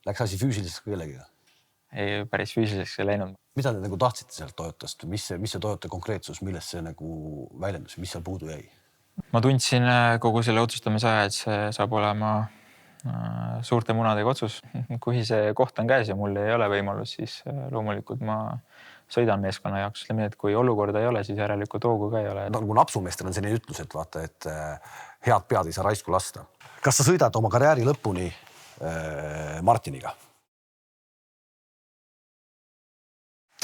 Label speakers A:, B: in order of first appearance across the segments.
A: Läks asi füüsiliseks kellegiga?
B: Ei, päris füüsiliseks ei läinud.
A: Mida te nagu tahtsite sealt Toyotast? Mis see Toyota konkreetsus, millest see nagu väljendus, mis seal puudu jäi?
B: Ma tundsin kogu selle otsustamise aja, et see saab olema suurte munadega otsus. Kui see koht on käes ja mul ei ole võimalus, siis loomulikult ma sõidan meeskonna jaoks. Ütleme, et kui olukorda ei ole, siis järelikult hoogu ka ei ole.
A: Nagu napsumeestel on selline ütlus, et vaata, et head pead ei saa raisku lasta. Kas sa sõidad oma karjääri lõpuni Martiniga?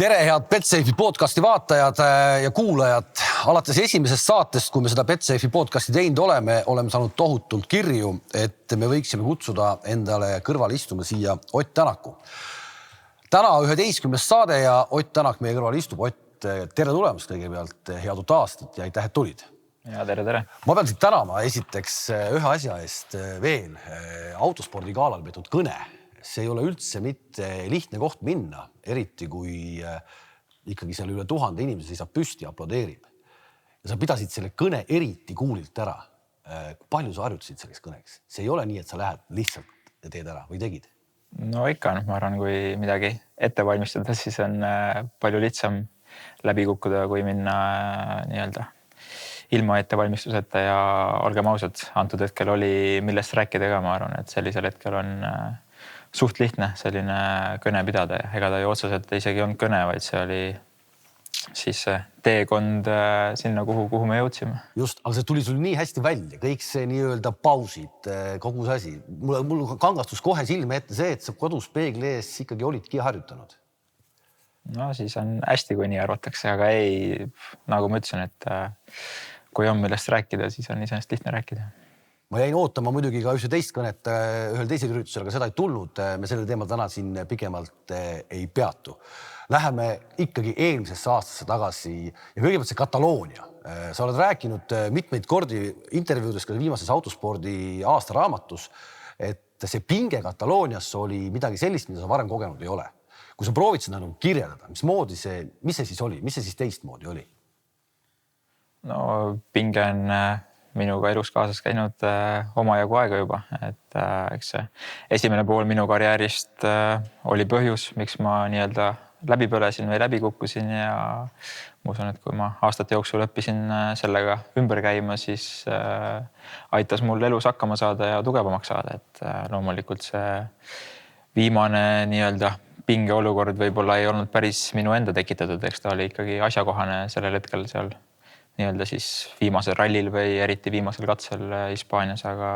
A: Tere, head Betsafe'i podcasti vaatajad ja kuulajad. Alates esimesest saatest, kui me seda Betsafe'i podcasti teinud oleme saanud tohutult kirju, et me võiksime kutsuda endale kõrval istuma siia Ott Tänaku. Täna 11. saade ja Ott Tänak meie kõrval istub. Ott, tere tulemast kõigepealt, head uut aastat ja aitäh, et tulid.
B: Ja tere.
A: Ma pean siit tänama esiteks ühe asja eest veel. Autospordi galal peetud kõne. See ei ole üldse mitte lihtne koht minna, eriti kui ikkagi seal üle 1000 inimesi seisab püsti ja aplodeerib. Ja sa pidasid selle kõne eriti kuulilt ära. Palju sa harjutasid selleks kõneks? See ei ole nii, et sa lähed lihtsalt ja teed ära või tegid?
B: No ikka, ma arvan, kui midagi ette valmistada, siis on palju lihtsam läbi kukkuda, kui minna nii-öelda ilma ettevalmistuseta ja olgem ausad, antud hetkel oli millest rääkida ka, ma arvan, et sellisel hetkel on suht lihtne selline kõne pidada. Ega ta ju otseselt isegi on kõne, vaid see oli siis teekond sinna, kuhu me jõudsime.
A: Just, aga see tuli sul nii hästi välja. Kõik see nii-öelda pausid, kogu see asi. Mul kangastus kohe silme ette see, et sa kodus peegli ees ikkagi olidki harjutanud.
B: No siis on hästi, kui nii arvatakse, aga ei, nagu ma ütlesin, et kui on millest rääkida, siis on iseenesest lihtne rääkida.
A: Ma jäin ootama muidugi ka ühe teist kõnet ühel teisel üritusel, aga seda ei tulnud. Me selle teemal täna siin pikemalt ei peatu. Läheme ikkagi eelmisesse aastasse tagasi ja kõigepealt see Kataloonia. Sa oled rääkinud mitmeid kordi intervjuudes ka viimases autospordi aastaraamatus, et see pinge Kataloonias oli midagi sellist, mida sa varem kogenud ei ole. Kui sa proovid seda nagu kirjeldada, mis see siis oli? Mis see siis teistmoodi oli?
B: No pinge on minuga elus kaasas käinud omajagu aega juba, et eks see esimene pool minu karjäärist oli põhjus, miks ma nii-öelda läbi põlesin või läbi kukkusin ja ma usun, et kui ma aastate jooksul õppisin sellega ümber käima, siis aitas mul elus hakkama saada ja tugevamaks saada, et loomulikult see viimane nii-öelda pingeolukord võib-olla ei olnud päris minu enda tekitatud, eks ta oli ikkagi asjakohane sellel hetkel seal nii-öelda siis viimasel rallil või eriti viimasel katsel Hispaanias, aga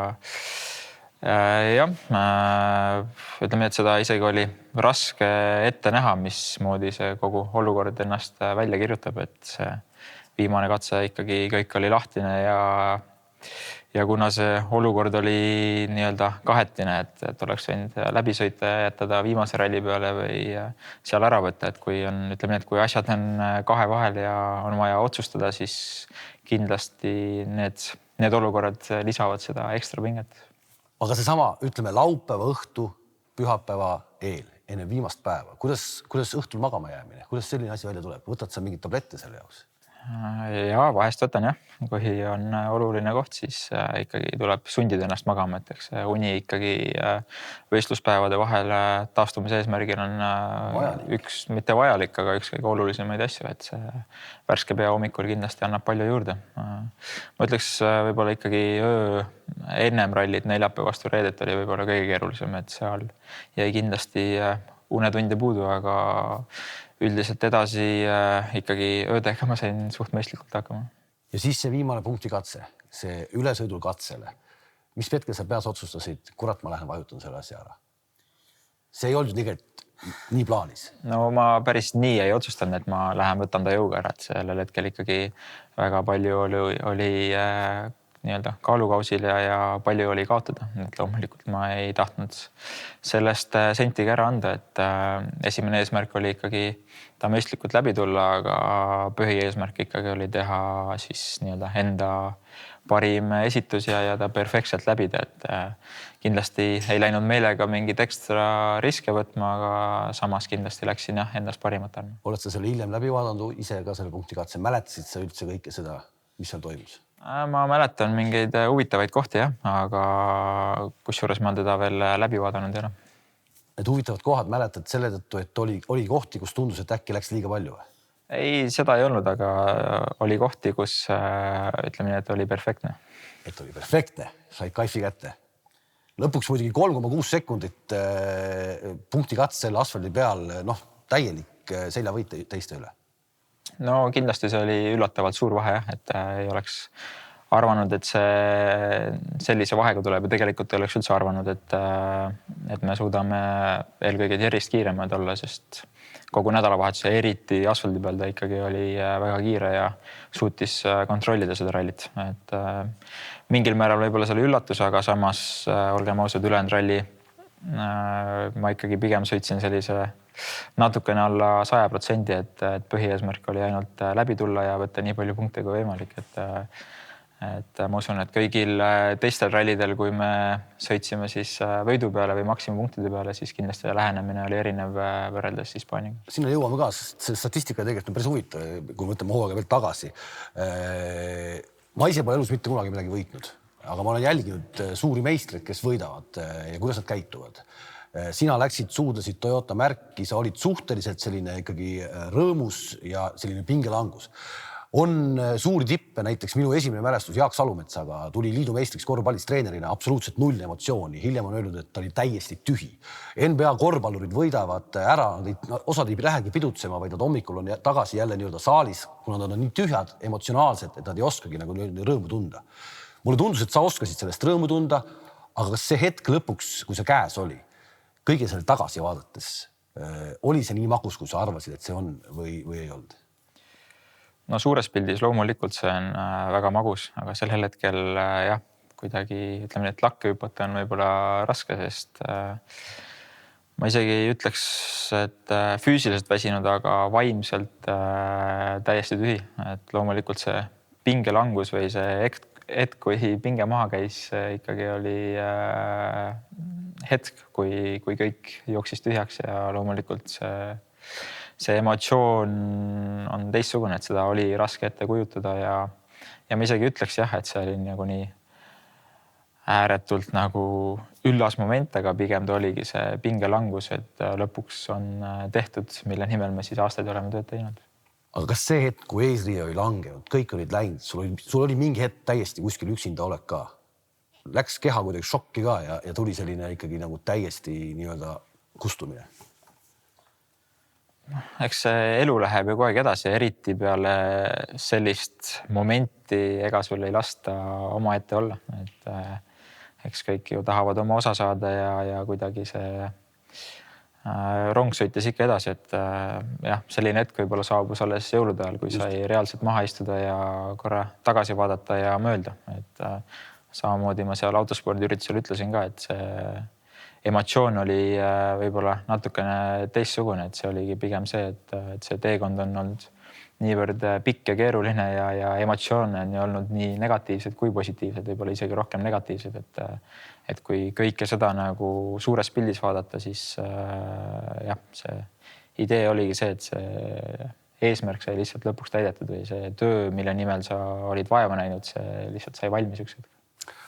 B: ütleme, et seda isegi oli raske ette näha, mismoodi see kogu olukord ennast välja kirjutab, et see viimane katse ikkagi kõik oli lahtine ja kuna see olukord oli nii-öelda kahetine, et oleks võinud läbi sõita ja jätada viimase ralli peale või seal ära võtta, et kui on, ütleme, et kui asjad on kahe vahel ja on vaja otsustada, siis kindlasti need olukorrad lisavad seda ekstra pinget.
A: Aga seesama, ütleme, laupäeva õhtu, pühapäeva eel, enne viimast päeva. Kuidas õhtul magama jäämine? Kuidas selline asi välja tuleb? Võtad sa mingit tablette selle jaoks?
B: Ja vahest võtan jah, kui on oluline koht, siis ikkagi tuleb sundida ennast magama, et eks uni ikkagi võistluspäevade vahel taastumise eesmärgil on üks, mitte vajalik, aga üks kõige olulisemaid asju, et see värske pea hommikul kindlasti annab palju juurde. Ma ütleks võib-olla ikkagi ennem rallit neljapäevast või reedet oli võib-olla kõige keerulisem, et seal jäi kindlasti unetunde puudu, aga üldiselt edasi ikkagi öödega ma sain suht mõistlikult hakkama.
A: Ja siis see viimane punktikatse, see ülesõidul katsele. Mis hetkel sa peas otsustasid, kurat, ma lähen vajutan selle asja ära? See ei olnud nii plaanis.
B: No ma päris nii ei otsustanud, et ma lähen võtan ta jõuga ära, et sellel hetkel ikkagi väga palju oli nii-öelda kaalukausil ja palju oli kaotada. Et loomulikult ma ei tahtnud sellest sentigi ära anda, et esimene eesmärk oli ikkagi ta mõistlikult läbi tulla, aga põhieesmärk ikkagi oli teha siis nii-öelda enda parim esitus ja ta perfektselt läbida, et kindlasti ei läinud meelega mingit ekstra riske võtma, aga samas kindlasti läksin endast parimat andma.
A: Oled sa selle hiljem läbi vaadanud ise ka selle punktikatse? Mäletasid sa üldse kõike seda, mis seal toimus?
B: Ma mäletan mingeid huvitavaid kohti, aga kusjuures ma teda veel läbi vaadanud ei ole.
A: need huvitavad kohad mäletad selle tõttu, et oli kohti, kus tundus, et äkki läks liiga palju või?
B: Ei, seda ei olnud, aga oli kohti, kus ütleme nii, et oli perfektne.
A: Et oli perfektne, said kaifi kätte. Lõpuks muidugi 3,6 sekundit punkti katsel asfaldi peal, täielik seljavõit teiste üle.
B: No kindlasti see oli üllatavalt suur vahe, et ei oleks arvanud, et see sellise vahega tuleb ja tegelikult ei oleks üldse arvanud, et me suudame eelkõige Jerry'st kiiremad olla, sest kogu nädalavahetuse, eriti asfaldi peal ta ikkagi oli väga kiire ja suutis kontrollida seda rallit. Et mingil määral võib-olla see oli üllatus, aga samas olgem ausad, ülejäänud ralli ma ikkagi pigem sõitsin sellise natukene alla 100%, et põhieesmärk oli ainult läbi tulla ja võtta nii palju punkte kui võimalik. Et ma usun, et kõigil teistel rallidel, kui me sõitsime siis võidu peale või maksimumpunktide peale, siis kindlasti lähenemine oli erinev võrreldes Hispaaniaga.
A: Sinna jõuame ka, sest see statistika tegelikult on päris huvitav, kui võtame hooaega veel tagasi. Ma ise pole elus mitte kunagi midagi võitnud, aga ma olen jälginud suuri meistreid, kes võidavad ja kuidas nad käituvad. Sina läksid, suudlesid Toyota märki, sa olid suhteliselt selline ikkagi rõõmus ja selline pingelangus. On suuri tippe, näiteks minu esimene mälestus Jaak Salumetsaga tuli liidu meistriks korvpallis treenerina, absoluutselt null emotsiooni. Hiljem on öelnud, et ta oli täiesti tühi. NBA korvpallurid võidavad ära, osad ei lähegi pidutsema, vaid nad hommikul on tagasi jälle nii-öelda saalis, kuna nad on nii tühjad emotsionaalselt, et nad ei oskagi nagu rõõmu tunda. Mulle tundus, et sa oskasid sellest rõõmu tunda, aga kas see hetk lõpuks, kui see käes oli, kõige selle tagasi vaadates, oli see nii magus, kui sa arvasid, et see on või ei olnud?
B: No suures pildis loomulikult see on väga magus, aga sellel hetkel jah, kuidagi ütleme, et lakke hüpata on võib-olla raske, sest ma isegi ei ütleks, et füüsiliselt väsinud, aga vaimselt täiesti tühi. Et loomulikult see pingelangus või see hetk, kui pinge maha käis, ikkagi oli hetk, kui kõik jooksis tühjaks ja loomulikult see emotsioon on teistsugune, et seda oli raske ette kujutada ja ma isegi ütleks jah, et see oli nagu nii ääretult nagu üllas moment, aga pigem ta oligi see pingelangus, et lõpuks on tehtud, mille nimel me siis aastaid oleme tööd teinud.
A: Aga kas see hetk, kui eesriie oli langenud, kõik olid läinud, sul oli mingi hetk täiesti kuskil üksinda olek ka? Läks keha kuidagi šokki ka ja tuli selline ikkagi nagu täiesti nii-öelda kustumine?
B: Eks see elu läheb ju kogu aeg edasi, eriti peale sellist momenti ega sul ei lasta oma ette olla. Et eks kõik ju tahavad oma osa saada ja kuidagi see rong sõitis ikka edasi, et jah, selline hetk võib-olla saabus alles jõulude ajal, kui sai reaalselt maha istuda ja korra tagasi vaadata ja mõelda. Et samamoodi ma seal autospordiüritusel ütlesin ka, et see emotsioon oli võib-olla natukene teistsugune, et see oligi pigem see, et see teekond on olnud niivõrd pikk ja keeruline ja emotsioone on ju olnud nii negatiivsed kui positiivsed, võib-olla isegi rohkem negatiivsed, et kui kõike seda nagu suures pildis vaadata, siis jah, see idee oligi see, et see eesmärk sai lihtsalt lõpuks täidetud või see töö, mille nimel sa olid vaeva näinud, see lihtsalt sai valmis üks hetk.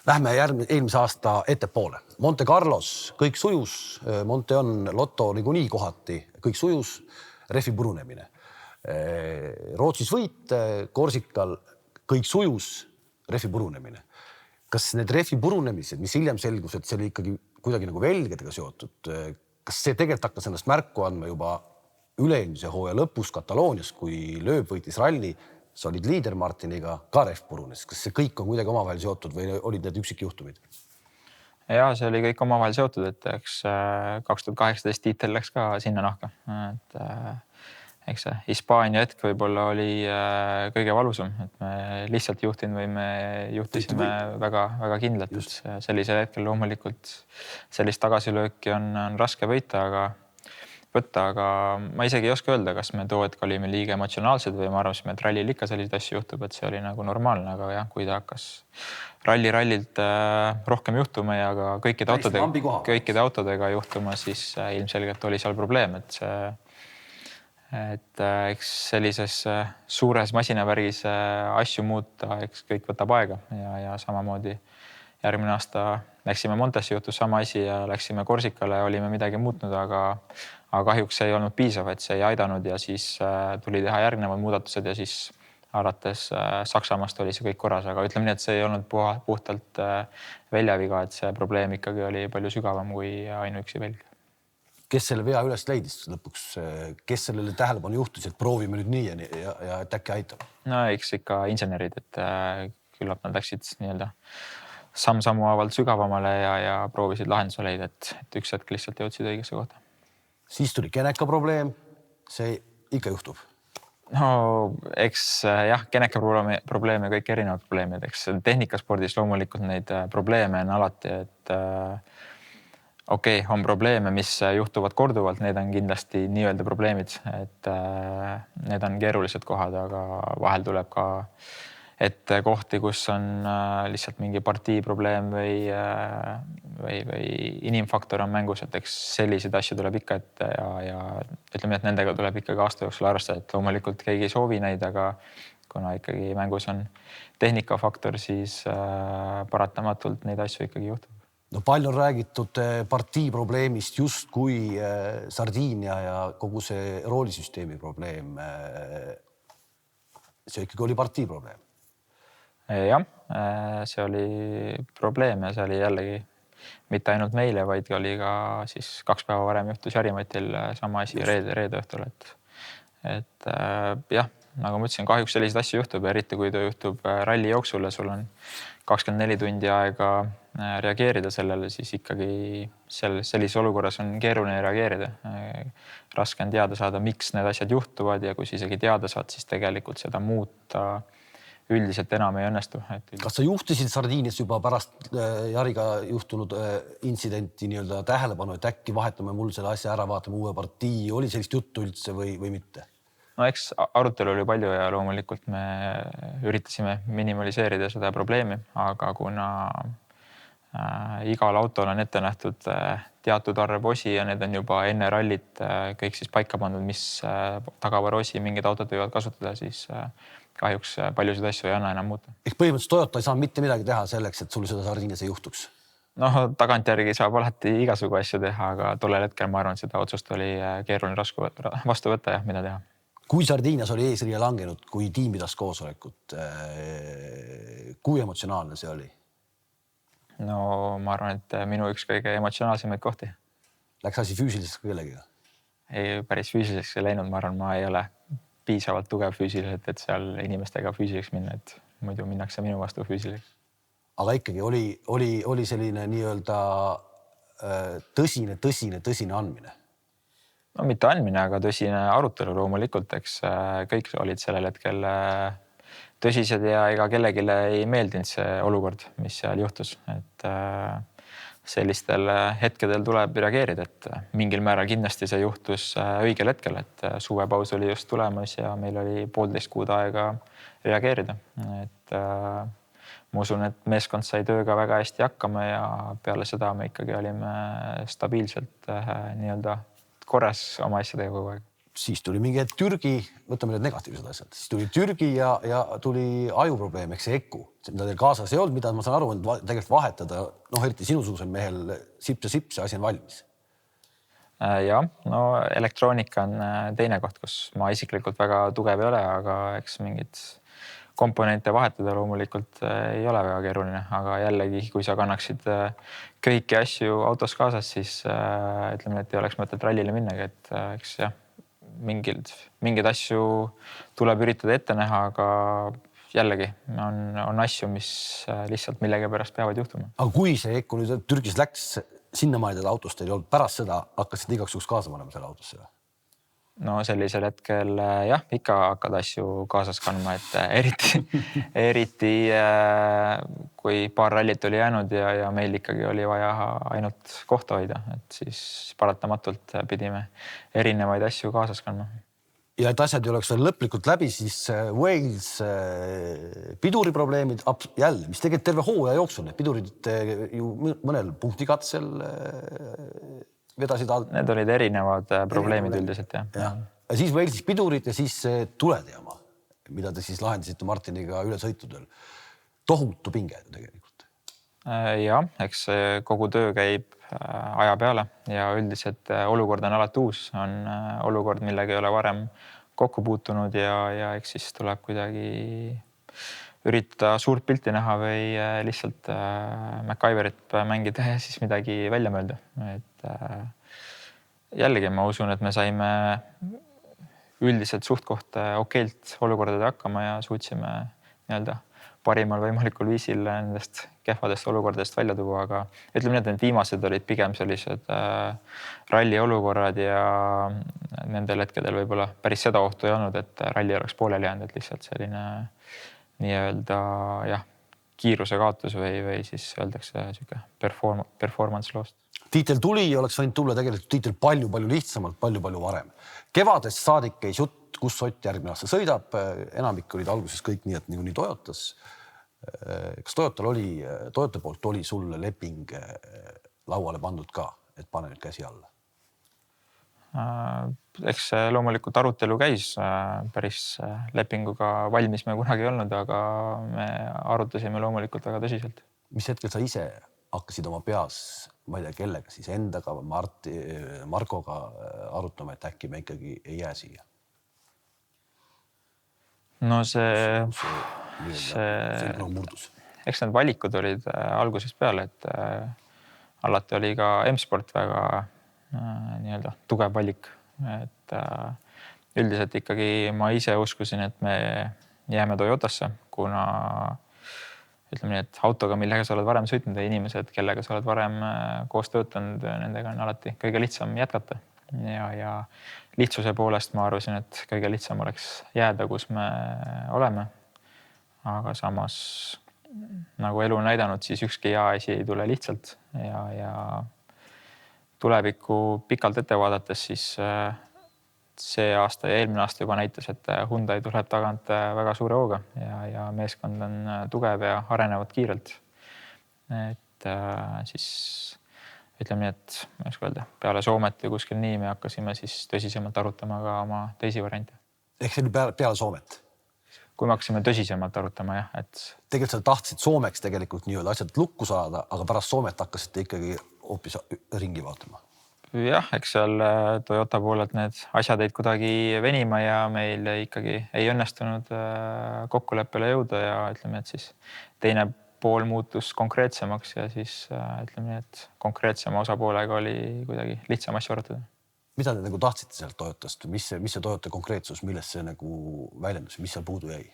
A: Lähme eelmise aasta ettepoole. Monte Carlos, kõik sujus, Monte on Lotto niikuinii kohati, kõik sujus, refi purunemine. Rootsis võit, Korsikal kõik sujus, refi purunemine. Kas need refi purunemised, mis hiljem selgus, et see oli ikkagi kuidagi nagu velgedega seotud, kas see tegelikult hakkas ennast märku andma juba üleilmse hooaja lõpus Kataloonias, kui Lööb võitis ralli, sa olid liider Martiniga, ka ref purunes. Kas see kõik on kuidagi omavahel seotud või olid need üksikjuhtumid?
B: Ja see oli kõik omavahel seotud, et eks 2018 tiitel läks ka sinna nahka. Et eks see Hispaania hetk võib-olla oli kõige valusam, et me lihtsalt juhtinud või me juhtisime väga kindlalt, et sellisel hetkel loomulikult sellist tagasilööki on raske võtta, aga ma isegi ei oska öelda, kas me too hetk olime liiga emotsionaalsed või ma arvasin, et rallil ikka selliseid asju juhtub, et see oli nagu normaalne, aga jah, kui ta hakkas rallilt rohkem juhtuma ja ka kõikide autodega juhtuma, siis ilmselgelt oli seal probleem, et eks sellises suures masinavärgis asju muuta, eks kõik võtab aega ja samamoodi järgmine aasta läksime Montesse, juhtus sama asi ja läksime Korsikale, olime midagi muutnud, aga kahjuks see ei olnud piisav, et see ei aidanud ja siis tuli teha järgnevad muudatused ja siis alates Saksamaast oli see kõik korras, aga ütleme nii, et see ei olnud puhtalt väljaviga, et see probleem ikkagi oli palju sügavam kui ainuüksi välg.
A: Kes selle vea üles leidis lõpuks, kes sellele tähelepanu juhtus, et proovime nüüd nii ja et äkki aitab?
B: No eks ikka insenerid, et küllap nad läksid nii-öelda samm-sammu haavalt sügavamale ja proovisid lahenduse leida, et üks hetk lihtsalt jõudsid õigesse kohta.
A: Siis tuli keneka probleem, see ikka juhtub.
B: No eks jah, keneka probleeme, kõik erinevad probleemid, eks tehnikaspordis loomulikult neid probleeme on alati, et okei, on probleeme, mis juhtuvad korduvalt, need on kindlasti nii-öelda probleemid, et need on keerulised kohad, aga vahel tuleb ka ette kohti, kus on lihtsalt mingi partii probleem või inimfaktor on mängus, et eks selliseid asju tuleb ikka ette ja ütleme, et nendega tuleb ikkagi aasta jooksul arvestada, et loomulikult keegi ei soovi neid, aga kuna ikkagi mängus on tehnikafaktor, siis paratamatult neid asju ikkagi juhtub.
A: No palju on räägitud partii probleemist justkui Sardiinia ja kogu see roolisüsteemi probleem. See ikkagi oli partii probleem.
B: Jah, see oli probleem ja see oli jällegi mitte ainult meile, vaid oli ka siis 2 päeva varem juhtus Jarimatil sama asi reede õhtul, et jah, nagu ma ütlesin, kahjuks selliseid asju juhtub, eriti kui ta juhtub ralli jooksul ja sul on 24 tundi aega reageerida sellele, siis ikkagi sellises olukorras on keeruline reageerida. Raske on teada saada, miks need asjad juhtuvad ja kui isegi teada saad, siis tegelikult seda muuta üldiselt enam ei õnnestu.
A: Kas sa juhtisid Sardiinias juba pärast Jariga juhtunud intsidenti nii-öelda tähelepanu, et äkki vahetame mul selle asja ära, vaatame uue partii, oli sellist juttu üldse või mitte?
B: No eks arutelu oli palju ja loomulikult me üritasime minimaliseerida seda probleemi, aga kuna igal autol on ette nähtud teatud arv osi ja need on juba enne rallit kõik siis paika pandud, mis tagavaraosi mingid autod võivad kasutada, siis kahjuks paljusid asju ei anna enam muuta.
A: Ehk põhimõtteliselt Toyota ei saa mitte midagi teha selleks, et sul seda Sardiinias ei juhtuks?
B: No tagantjärgi saab alati igasugu asju teha, aga tollel hetkel ma arvan, et seda otsust oli keeruline vastu võtta ja mida teha.
A: Kui Sardiinias oli eesriie langenud, kui tiim pidas koosolekut, kui emotsionaalne see oli?
B: No ma arvan, et minu üks kõige emotsionaalsemaid kohti.
A: Läks asi füüsiliseks kellegiga?
B: Ei, päris füüsiliseks ei läinud, ma arvan, ma ei ole piisavalt tugev füüsiliselt, et seal inimestega füüsiliseks minna, et muidu minnakse minu vastu füüsiliseks.
A: Aga ikkagi oli selline nii-öelda tõsine andmine?
B: No mitte andmine, aga tõsine arutelu loomulikult, eks kõik olid sellel hetkel tõsised ja ega kellegile ei meeldinud see olukord, mis seal juhtus, et sellistel hetkedel tuleb reageerida, et mingil määral kindlasti see juhtus õigel hetkel, et suvepaus oli just tulemas ja meil oli 1,5 kuud aega reageerida, et ma usun, et meeskond sai tööga väga hästi hakkama ja peale seda me ikkagi olime stabiilselt nii-öelda korras oma asjadega kogu aeg.
A: Siis tuli mingi Türgi, võtame need negatiivsed asjad, siis tuli Türgi ja tuli ajuprobleem, eks see EKU, mida teil kaasas ei olnud, mida ma saan aru, et tegelikult vahetada, eriti sinusugusel mehel sips, see asi on valmis.
B: Ja, no elektroonika on teine koht, kus ma isiklikult väga tugev ei ole, aga eks mingid komponente vahetada loomulikult ei ole väga keeruline, aga jällegi, kui sa kannaksid kõiki asju autos kaasas, siis ütleme, et ei oleks mõtet rallile minnagi, et eks jah, mingid asju tuleb üritada ette näha, aga jällegi on asju, mis lihtsalt millegi pärast peavad juhtuma.
A: Aga kui see EKU nüüd Türgis läks sinnamaani, et autost ei olnud, pärast seda hakkasid igaks juhuks kaasa panema selle autosse?
B: No sellisel hetkel jah, ikka hakkad asju kaasas kandma, et eriti kui paar rallit oli jäänud ja meil ikkagi oli vaja ainult kohta hoida, et siis paratamatult pidime erinevaid asju kaasas kandma.
A: Ja et asjad ei oleks veel lõplikult läbi, siis Wales piduriprobleemid jälle, mis tegelikult terve hooaja jooksul, need pidurid ju mõnel punktikatsel vedasid alt.
B: Need olid erinevad probleemid üldiselt, jah.
A: Ja siis Walesis pidurid ja siis tuleteama, mida te siis lahendasite Martiniga ülesõitudel. Tohutu pinge tegelikult.
B: Jah, eks kogu töö käib aja peale ja üldiselt olukord on alati uus, on olukord, millega ei ole varem kokku puutunud ja eks siis tuleb kuidagi üritada suurt pilti näha või lihtsalt MacGyverit mängida ja siis midagi välja mõelda. Et jällegi ma usun, et me saime üldiselt suht-koht okeilt olukordade hakkama ja suutsime nii-öelda parimal võimalikul viisil nendest kehvadest olukordadest välja tuua, aga ütleme nii, et need viimased olid pigem sellised ralli olukorrad ja nendel hetkedel võib-olla päris seda ohtu ei olnud, et ralli oleks pooleli jäänud, et lihtsalt selline nii-öelda jah, kiiruse kaotus või siis öeldakse sihuke performance lost.
A: Tiitel tuli ja oleks võinud tulla tegelikult tiitel palju-palju lihtsamalt, palju-palju varem. Kevadest saadik käis jutt, kus Ott järgmine aasta sõidab. Enamik olid alguses kõik nii, et nii Toyotas. Kas Toyota poolt oli sulle leping lauale pandud ka, et pane nüüd käsi alla?
B: Eks loomulikult arutelu käis, päris lepinguga valmis me kunagi ei olnud, aga me arutasime loomulikult väga tõsiselt.
A: Mis hetkel sa ise hakkasid oma peas, ma ei tea kellega, siis endaga, Markoga arutama, et äkki me ikkagi ei jää siia?
B: No see
A: murdus.
B: Eks need valikud olid algusest peale, et alati oli ka M-Sport väga nii-öelda tugev valik. Et üldiselt ikkagi ma ise uskusin, et me jääme Toyotasse, kuna ütleme nii, et autoga, millega sa oled varem sõitnud ja inimesed, kellega sa oled varem koos töötanud, nendega on alati kõige lihtsam jätkata. Ja lihtsuse poolest ma arvasin, et kõige lihtsam oleks jääda, kus me oleme. Aga samas, nagu elu on näidanud, siis ükski hea asi ei tule lihtsalt ja tulevikku pikalt ette vaadates, siis see aasta ja eelmine aasta juba näitas, et Hyundai tuleb tagant väga suure hooga ja meeskond on tugev ja arenevad kiirelt. Et siis ütleme nii, et ma ei oska öelda, peale Soomet või kuskil nii me hakkasime siis tõsisemalt arutama ka oma teisi variante.
A: Ehk see oli peale Soomet?
B: Kui me hakkasime tõsisemalt arutama, jah, et
A: tegelikult sa tahtsid Soomeks tegelikult nii-öelda asjad lukku saada, aga pärast Soomet hakkasite ikkagi hoopis ringi vaatama.
B: Jah, eks seal Toyota poolelt need asjad jäid kuidagi venima ja meil ikkagi ei õnnestunud kokkuleppele jõuda ja ütleme, et siis teine pool muutus konkreetsemaks ja siis ütleme nii, et konkreetsema osapoolega oli kuidagi lihtsam asju arutada.
A: Mida te nagu tahtsite sealt Toyotast? Mis see Toyota konkreetsus, millest see nagu väljendus, mis seal puudu jäi?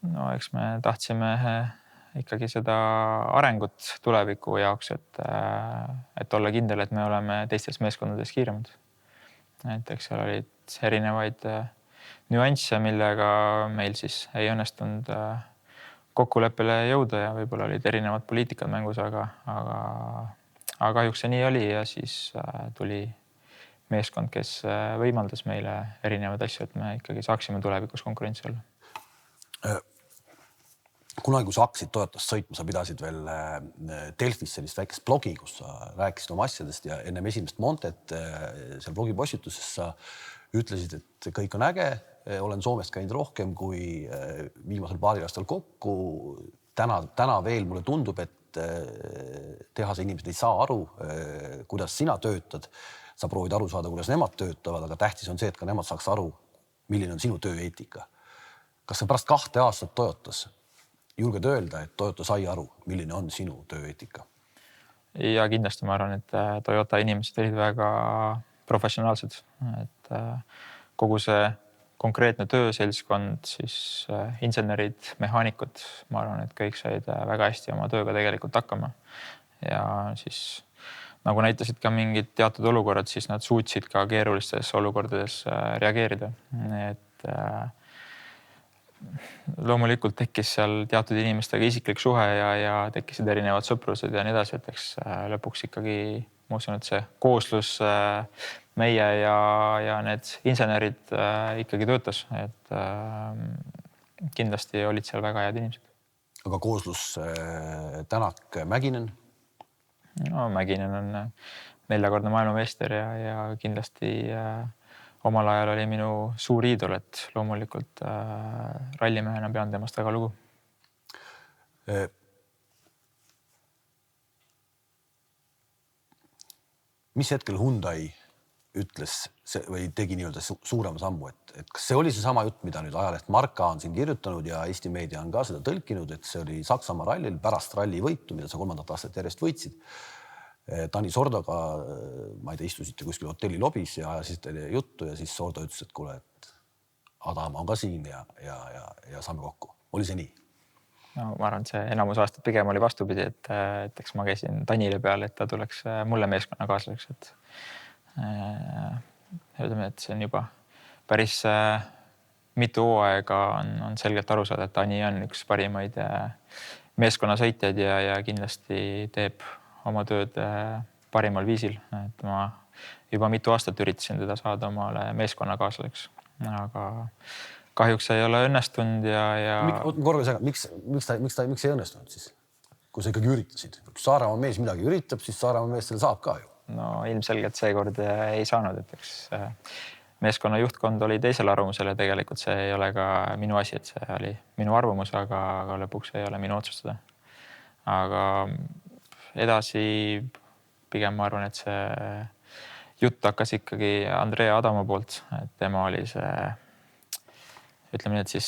B: No eks me tahtsime ikkagi seda arengut tuleviku jaoks, et olla kindel, et me oleme teistes meeskondades kiiremad. Et eks seal olid erinevaid nüansse, millega meil siis ei õnnestunud kokkuleppele jõuda ja võib-olla olid erinevad poliitikad mängus, aga kahjuks see nii oli ja siis tuli meeskond, kes võimaldas meile erinevaid asju, et me ikkagi saaksime tulevikus konkurentsi olla.
A: Kunagi, kui sa hakkasid Toyotast sõitma, sa pidasid veel Delfis sellist väikest blogi, kus sa rääkisid oma asjadest ja ennem esimest Montet seal blogipostituses sa ütlesid, et kõik on äge, olen Soomest käinud rohkem kui viimasel paaril aastal kokku. Täna veel mulle tundub, et tehase inimesed ei saa aru, kuidas sina töötad. Sa proovid aru saada, kuidas nemad töötavad, aga tähtis on see, et ka nemad saaks aru, milline on sinu tööeetika. Kas sa pärast 2 aastat Toyotas julged öelda, et Toyota sai aru, milline on sinu tööeetika?
B: Ja kindlasti ma arvan, et Toyota inimesed olid väga professionaalsed, et kogu see konkreetne tööselskond, siis insenerid, mehaanikud, ma arvan, et kõik said väga hästi oma tööga tegelikult hakkama. Ja siis nagu näitasid ka mingid teatud olukorrad, siis nad suutsid ka keerulistes olukordades reageerida. Et loomulikult tekkis seal teatud inimestega isiklik suhe ja tekkisid erinevad sõprused ja nii edasi, et eks lõpuks ikkagi ma usun, et see kooslus meie ja need insenerid ikkagi töötas, et kindlasti olid seal väga head inimesed.
A: Aga kooslus Tänak Mäkinen?
B: No Mäkinen on 4-kordne maailmameister ja kindlasti omal ajal oli minu suur iidol, et loomulikult rallimehena pean temast väga lugu.
A: mis hetkel Hyundai ütles või tegi nii-öelda suurema sammu, et kas see oli see sama jutt, mida nüüd ajaleht Marka on siin kirjutanud ja Eesti meedia on ka seda tõlkinud, et see oli Saksamaa rallil pärast ralli võitu, mida sa 3. aastat järjest võitsid. Tani Sordoga, ma ei tea, istusite kuskil hotelli lobis ja ajasite juttu ja siis Sordo ütles, et kuule, et Adam on ka siin ja saame kokku. Oli see nii?
B: No, ma arvan, et see enamus aastat pigem oli vastupidi, et eks ma käisin Tanile peale, et ta tuleks mulle meeskonna kaaslaseks, et ütleme, et see on juba päris mitu hooaega on selgelt aru saada, et Tani on üks parimaid meeskonnasõitjaid ja kindlasti teeb oma tööd parimal viisil. Et ma juba mitu aastat üritasin teda saada omale meeskonnakaaslaseks, aga kahjuks ei ole õnnestunud
A: Miks ei õnnestunud siis? Kui sa ikkagi üritasid. Kui Saaremaa mees midagi üritab, siis Saaremaa mees selle saab ka ju.
B: No ilmselgelt seekord ei saanud, et eks meeskonna juhtkond oli teisel arvamusel ja tegelikult see ei ole ka minu asi, et see oli minu arvamus, aga lõpuks ei ole minu otsustada. Aga edasi pigem ma arvan, et see jutt hakkas ikkagi Andrea Adamo poolt, et tema oli see, ütleme nii, et siis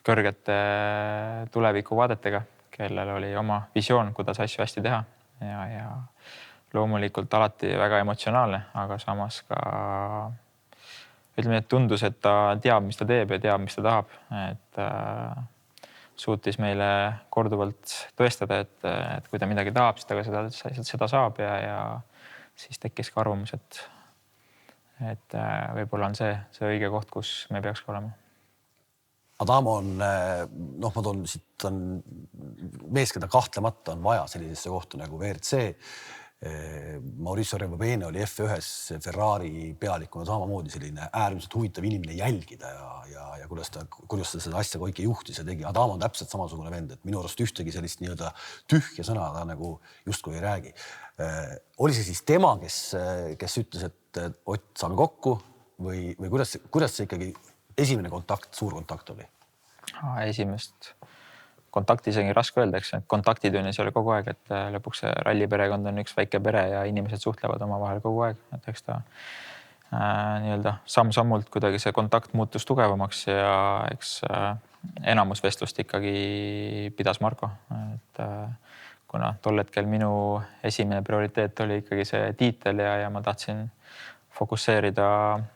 B: kõrgete tulevikuvaadetega, kellel oli oma visioon, kuidas asju hästi teha ja loomulikult alati väga emotsionaalne, aga samas ka ütleme, et tundus, et ta teab, mis ta teeb ja teab, mis ta tahab. Et suutis meile korduvalt tõestada, et kui ta midagi tahab, siis ta ka seda saab ja siis tekkis ka arvamus, et võib-olla on see õige koht, kus me peaks olema.
A: Adamo on, ma toon siit on mees, keda kahtlemata on vaja sellisesse kohta nagu WRC. Mauricio Rebobene oli F1 Ferrari pealikuna samamoodi selline äärmiselt huvitav inimene jälgida ja kuidas ta seda asja kõike juhtis ja tegi. Adamo on täpselt samasugune vend, et minu arust ühtegi sellist nii-öelda tühja sõna ta nagu justkui ei räägi. Oli see siis tema, kes ütles, et Ott, saame kokku või kuidas see ikkagi esimene kontakt, suur kontakt oli?
B: Esimest kontakti isegi raske öelda, eks kontaktitünnis oli kogu aeg, et lõpuks see ralliperekond on üks väike pere ja inimesed suhtlevad oma vahel kogu aeg, et eks ta nii-öelda samm-sammult kuidagi see kontakt muutus tugevamaks ja eks enamus vestlust ikkagi pidas Marko, et kuna tol hetkel minu esimene prioriteet oli ikkagi see tiitel ja ma tahtsin fokusseerida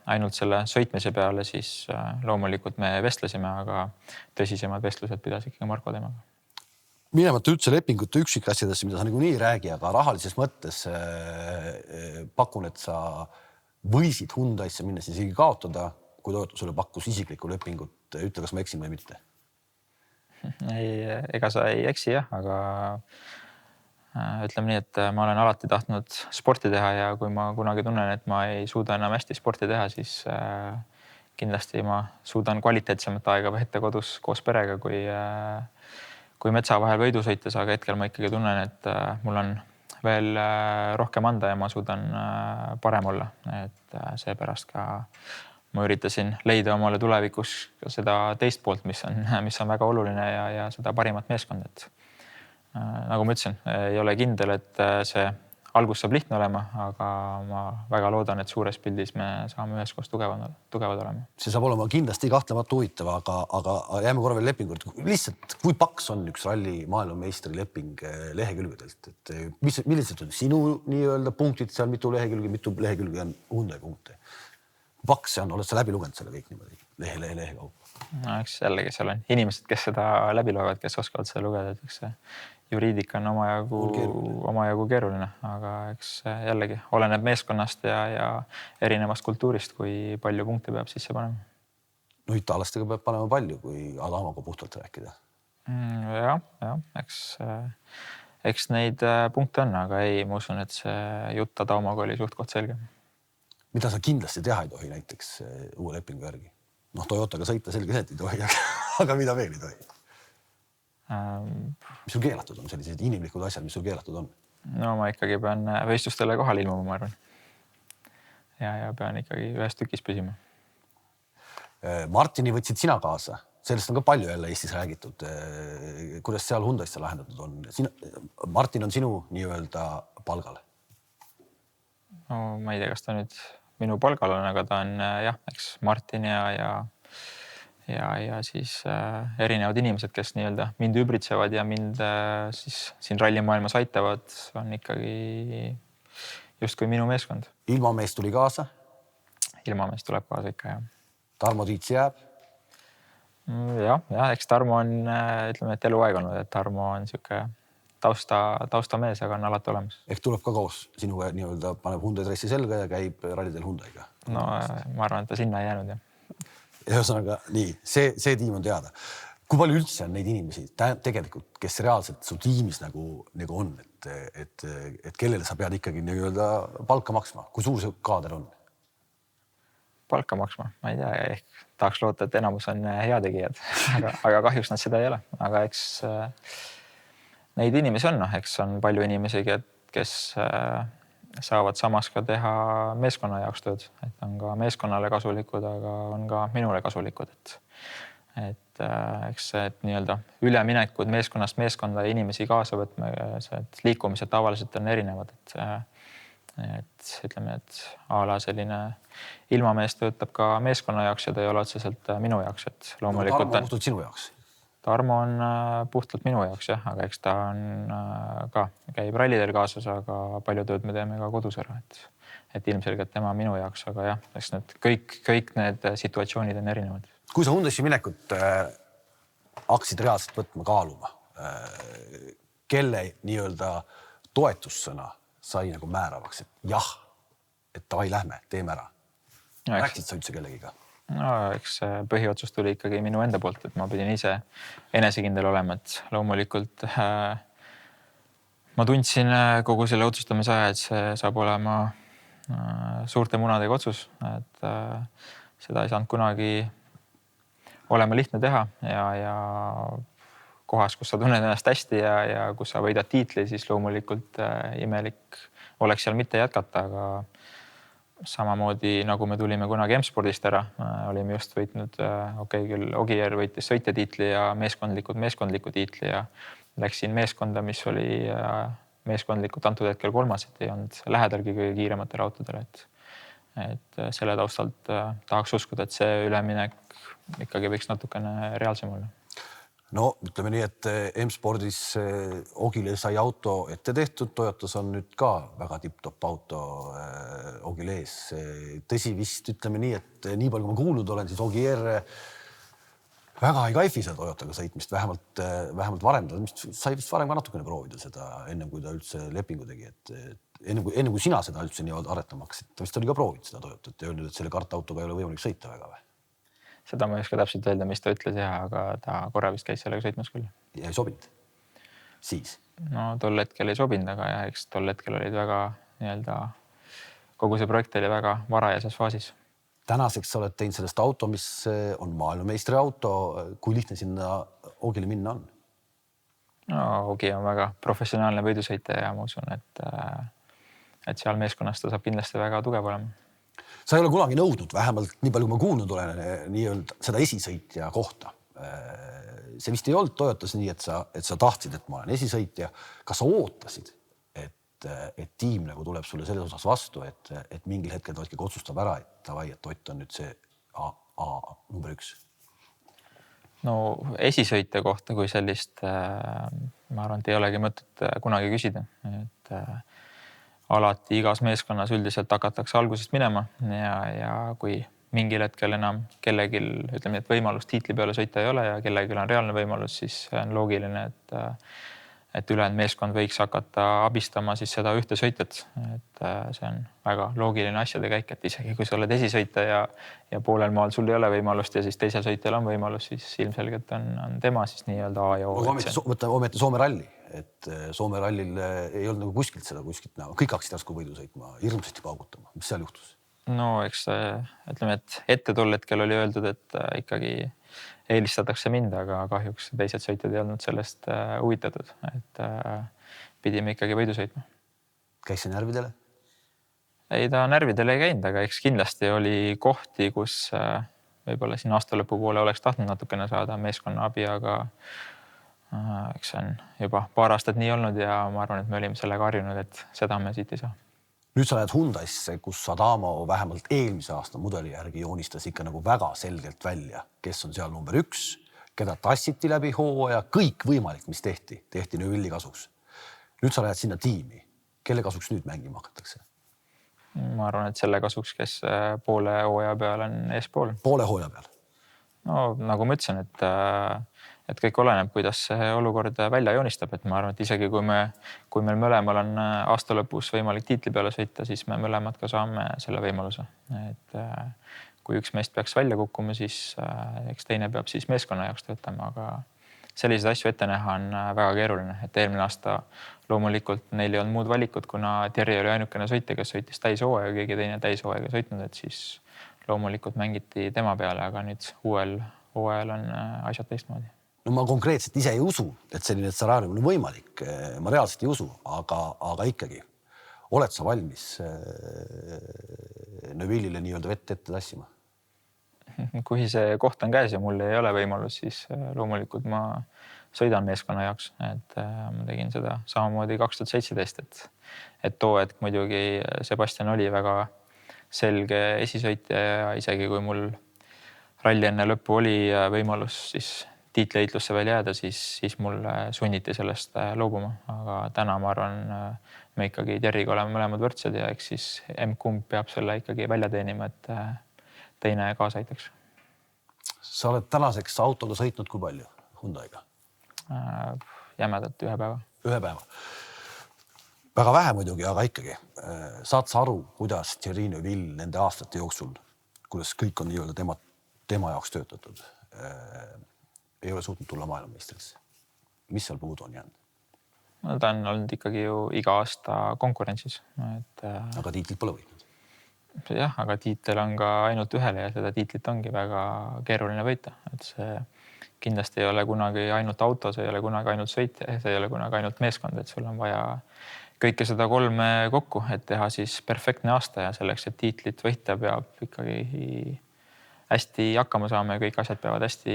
B: ainult selle sõitmise peale, siis loomulikult me vestlesime, aga tõsisemad vestlused pidas ikkagi Marko temaga.
A: Minemata üldse lepingute üksikasjadesse, mida sa nagu nii ei räägi, aga rahalises mõttes pakun, et sa võisid Hyundaisse minna siis isegi kaotada, kui Toyota sulle pakkus isiklikku lepingut. Ütle, kas ma eksin või mitte?
B: Ega sa ei eksi jah, aga ütleme nii, et ma olen alati tahtnud sporti teha ja kui ma kunagi tunnen, et ma ei suuda enam hästi sporti teha, siis kindlasti ma suudan kvaliteetsemat aega veeta kodus koos perega, kui metsa vahel võidu sõites, aga hetkel ma ikkagi tunnen, et mul on veel rohkem anda ja ma suudan parem olla. Et seepärast ka ma üritasin leida omale tulevikus seda teist poolt, mis on väga oluline ja seda parimat meeskondet. Nagu ma ütlesin, ei ole kindel, et see algus saab lihtne olema, aga ma väga loodan, et suures pildis me saame üheskoos tugevad olema. See
A: saab olema kindlasti kahtlemata huvitav, aga jääme korra veel lepingut. Lihtsalt, kui paks on üks ralli maailmameistri leping lehekülgedelt? Et millised on sinu nii-öelda punktid seal, mitu lehekülge on Hyundai punkte? Paks see on, oled sa läbi lugenud selle kõik niimoodi lehe kaupa?
B: No, eks jällegi seal on inimesed, kes seda läbi loevad, kes oskavad seda lugeda, et eks see juriidika on omajagu keeruline, aga eks jällegi oleneb meeskonnast ja erinevast kultuurist, kui palju punkte peab sisse panema.
A: No itaallastega peab panema palju, kui Adamoga puhtalt rääkida.
B: Ja, eks neid punkte on, aga ei, ma usun, et see jutt Adamoga oli suhtkond selge.
A: Mida sa kindlasti teha ei tohi näiteks uue lepingu järgi? Toyotaga sõita selge see, et ei tohi, aga mida veel ei tohi? Mis sul keelatud on, sellised inimlikud asjad, mis sul keelatud on?
B: No ma ikkagi pean võistlustele kohal ilmuma, ma arvan. Ja pean ikkagi ühes tükis püsima.
A: Martini võtsid sina kaasa. Sellest on ka palju jälle Eestis räägitud. Kuidas seal Hyundaisse lahendatud on? Martin on sinu nii-öelda palgal?
B: no ma ei tea, kas ta nüüd minu palgal on, aga ta on jah, eks Martin ja siis erinevad inimesed, kes nii-öelda mind ümbritsevad ja mind siis siin rallimaailmas aitavad, on ikkagi justkui minu meeskond.
A: Ilmamees tuli kaasa.
B: Ilmamees tuleb kaasa ikka, jah.
A: Tarmo Tiits jääb.
B: Ja, eks Tarmo on, ütleme, et eluaeg olnud, et Tarmo on siuke taustamees, aga on alati olemas.
A: Ehk tuleb ka koos sinuga nii-öelda, paneb Hyundai dressi selga ja käib rallidel Hyundai'ga.
B: No ma arvan, et ta sinna ei jäänud, jah.
A: Ühesõnaga, nii, see tiim on teada. Kui palju üldse on neid inimesi tegelikult, kes reaalselt su tiimis nagu on, et kellele sa pead ikkagi nii-öelda palka maksma? Kui suur see kaader on?
B: Palka maksma, ma ei tea, ehk tahaks loota, et enamus on heategijad, aga kahjuks nad seda ei ole. Aga eks neid inimesi on, eks on palju inimesi, kes saavad samas ka teha meeskonna jaoks tööd, et on ka meeskonnale kasulikud, aga on ka minule kasulikud, et eks see, et nii-öelda üleminekud meeskonnast meeskonda ja inimesi kaasa võtme, et liikumised tavaliselt on erinevad, et ütleme, et a la selline ilmamees töötab ka meeskonna jaoks ja ta ei ole otseselt minu jaoks, et loomulikult
A: Tarmo on puhtalt sinu jaoks.
B: Tarmo on puhtalt minu jaoks, jah, aga eks ta on ka, käib rallidel kaasas, aga palju tööd me teeme ka kodus ära, et ilmselgelt tema minu jaoks, aga jah, eks need kõik need situatsioonid on erinevad.
A: Kui sa Hyundai'sse minekut hakkasid reaalselt võtma, kaaluma, kelle nii-öelda toetussõna sai nagu määravaks, et jah, et davai, lähme, teeme ära. Rääksid sa üldse kellegiga?
B: No, eks põhiotsus tuli ikkagi minu enda poolt, et ma pidin ise enesekindel olema, et loomulikult ma tundsin kogu selle otsustamise aja, et see saab olema suurte munadega otsus, et seda ei saanud kunagi olema lihtne teha ja kohas, kus sa tunned ennast hästi ja kus sa võidad tiitli, siis loomulikult imelik oleks seal mitte jätkata, aga samamoodi nagu me tulime kunagi M-spordist ära, olime just võitnud, küll Ogier võitis sõitjatiitli ja meeskondliku tiitli ja läksin meeskonda, mis oli meeskondlikult antud hetkel kolmas, et ei olnud lähedalgi kõige kiirematele autodele, et selle taustalt tahaks uskuda, et see üleminek ikkagi võiks natukene reaalsem olla.
A: No ütleme nii, et M-spordis Ogile sai auto ette tehtud, Toyotas on nüüd ka väga tipp-top auto Ogile ees. Tõsi vist ütleme nii, et nii palju kui ma kuulnud olen, siis Ogier väga ei kaifi seda Toyotaga sõitmist, vähemalt varem. Sai vist varem ka natukene proovida seda, ennem kui ta üldse lepingu tegi, et ennem kui sina seda üldse nii aretama hakkasid, ta vist oli ka proovinud seda Toyotat ja öelnud, et selle kartautoga ei ole võimalik sõita väga või?
B: Seda ma ei oska täpselt öelda, mis ta ütles, aga ta korra vist käis sellega sõitmas küll.
A: Ja ei sobinud? Siis?
B: No tol hetkel ei sobinud, aga jah, eks tol hetkel olid väga nii-öelda, kogu see projekt oli väga varajases faasis.
A: Tänaseks sa oled teinud sellest auto, mis on maailmameistri auto. Kui lihtne sinna Ogile minna on?
B: No Ogi on väga professionaalne võidusõitja ja ma usun, et seal meeskonnast ta saab kindlasti väga tugev olema.
A: Sa ei ole kunagi nõudnud, vähemalt nii palju kui ma kuulnud olen, nii-öelda seda esisõitja kohta. See vist ei olnud Toyotas nii, et sa tahtsid, et ma olen esisõitja. Kas sa ootasid, et tiim nagu tuleb sulle selles osas vastu, et mingil hetkel ta ikkagi otsustab ära, et Ott on nüüd see number 1?
B: No esisõitja kohta kui sellist, ma arvan, et ei olegi mõtet kunagi küsida, et alati igas meeskonnas üldiselt hakatakse algusest minema ja kui mingil hetkel enam kellegil, ütleme, et võimalust tiitli peale sõita ei ole ja kellegil on reaalne võimalus, siis on loogiline, et ülejäänud meeskond võiks hakata abistama siis seda ühte sõitjat. Et see on väga loogiline asjade käik, et isegi kui sa oled esisõitja ja poolel maal sul ei ole võimalust ja siis teisel sõitjal on võimalus, siis ilmselgelt on tema siis nii-öelda A ja O.
A: Ometi Soome ralli, et Soome rallil ei olnud nagu kuskilt näha. Kõik hakkasid järsku võidu sõitma, hirmsasti paugutama. Mis seal juhtus?
B: No eks ütleme, et ette tol hetkel oli öeldud, et ikkagi eelistatakse mind, aga kahjuks teised sõitjad ei olnud sellest huvitatud, et pidime ikkagi võidu sõitma.
A: Käis see närvidele?
B: Ei, ta närvidele ei käinud, aga eks kindlasti oli kohti, kus võib-olla siin aasta lõpu poole oleks tahtnud natukene saada meeskonna abi, aga eks see on juba paar aastat nii olnud ja ma arvan, et me olime sellega harjunud, et seda me siit ei saa.
A: Nüüd sa lähed Hyundai'sse, kus Adamo vähemalt eelmise aasta mudeli järgi joonistas ikka nagu väga selgelt välja, kes on seal number 1, keda tassiti läbi hooaja, kõik võimalik, mis tehti Neuvilli kasuks. Nüüd sa lähed sinna tiimi. Kelle kasuks nüüd mängima hakatakse?
B: Ma arvan, et selle kasuks, kes poole hooaja peal on eespool.
A: Poole hooaja peal?
B: No nagu ma ütlesin, et kõik oleneb, kuidas see olukord välja joonistab. Et ma arvan, et isegi kui meil mõlemal on aasta lõpus võimalik tiitli peale sõita, siis me mõlemad ka saame selle võimaluse. Et kui üks meest peaks välja kukkuma, siis eks teine peab siis meeskonna jaoks töötama, aga selliseid asju ette näha on väga keeruline. Et eelmine aasta loomulikult neil ei olnud muud valikut, kuna Thierry oli ainukene sõitja, kes sõitis täishooaega, keegi teine täishooaega sõitnud, et siis loomulikult mängiti tema peale, aga nüüd uuel hooajal on asjad teistmoodi.
A: No ma konkreetselt ise ei usu, et selline stsenaarium on võimalik. Ma reaalselt ei usu, aga ikkagi. Oled sa valmis Neuvillile nii-öelda vett ette tassima?
B: Kui see koht on käes ja mul ei ole võimalus, siis loomulikult ma sõidan meeskonna jaoks. Et ma tegin seda samamoodi 2017, et too hetk muidugi Sebastian oli väga selge esisõitja ja isegi kui mul ralli enne lõppu oli võimalus siis tiitliheitlusse veel jääda, siis mul sunniti sellest loobuma. Aga täna ma arvan, me ikkagi Thierry'ga oleme mõlemad võrdsed ja eks siis M-kumb peab selle ikkagi välja teenima, et teine kaasa aitaks.
A: Sa oled tänaseks autoga sõitnud kui palju Hyundai'ga?
B: Jämedalt ühe päeva.
A: Ühe päeva. Väga vähe muidugi, aga ikkagi. Saad sa aru, kuidas Thierry Neuville nende aastate jooksul, kuidas kõik on nii-öelda tema jaoks töötatud, ei ole suutnud tulla maailmameistriks? Mis seal puudu on jäänud?
B: No, ta on olnud ikkagi ju iga aasta konkurentsis.
A: Aga tiitlit pole võitnud.
B: Jah, aga tiitel on ka ainult ühele ja seda tiitlit ongi väga keeruline võita. Et see kindlasti ei ole kunagi ainult auto, see ei ole kunagi ainult sõitja, see ei ole kunagi ainult meeskond, et sul on vaja kõike seda 3 kokku, et teha siis perfektne aasta ja selleks, et tiitlit võita, peab ikkagi hästi hakkama saama ja kõik asjad peavad hästi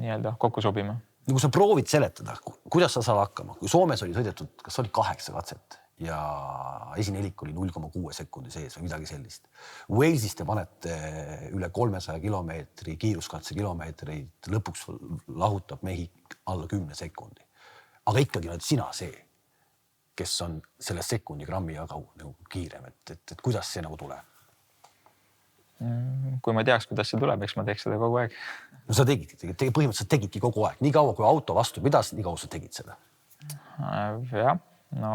B: nii-öelda kokku sobima.
A: Kui sa proovid seletada, kuidas sa saad hakkama? Kui Soomes oli sõidetud, kas oli 8 katset ja esinelik oli 0,6 sekundi sees või midagi sellist. Walesis te panete üle 300 kilomeetri, kiiruskatse kilomeetreid, lõpuks lahutab mehi alla 10 sekundi. Aga ikkagi oled sina see, kes on selle sekundi grammi jagu nagu kiirem, et kuidas see nagu tuleb?
B: Kui ma teaks, kuidas see tuleb, eks ma teeks seda kogu aeg.
A: No sa põhimõtteliselt tegidki kogu aeg. Nii kaua, kui auto vastu pidas, nii kaua sa tegid seda?
B: Jah, no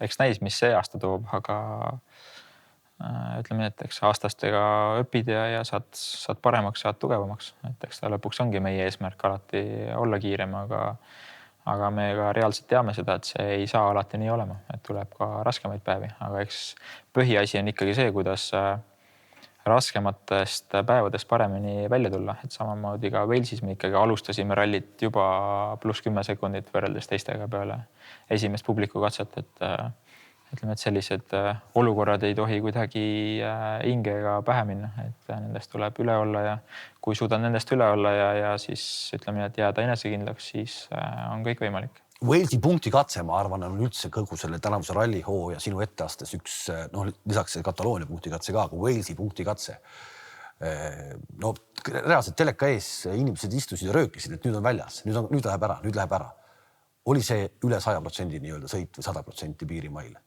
B: eks näis, mis see aasta toob, aga ütleme, et eks aastastega õpid ja saad paremaks, saad tugevamaks. Et eks ta lõpuks ongi meie eesmärk alati olla kiirem, aga me ka reaalselt teame seda, et see ei saa alati nii olema, et tuleb ka raskemaid päevi. Aga eks põhiasi on ikkagi see, kuidas raskematest päevadest paremini välja tulla. Et samamoodi ka Walesis me ikkagi alustasime rallit juba +10 sekundit võrreldes teistega peale esimest publiku katset. Et ütleme, et sellised olukorrad ei tohi kuidagi hingega pähe minna, et nendest tuleb üle olla ja kui suudad nendest üle olla ja siis ütleme, et jääda enesekindlaks, siis on kõik võimalik.
A: Walesi punktikatse, ma arvan, on üldse kõgu selle tänavuse rallihoo ja sinu etteastes üks, lisaks Kataloonia punktikatse ka, aga Walesi punktikatse. No reaalselt teleka ees inimesed istusid ja röökisid, et nüüd on väljas, nüüd läheb ära. Oli see üle 100% nii-öelda sõit või 100% piirimaile?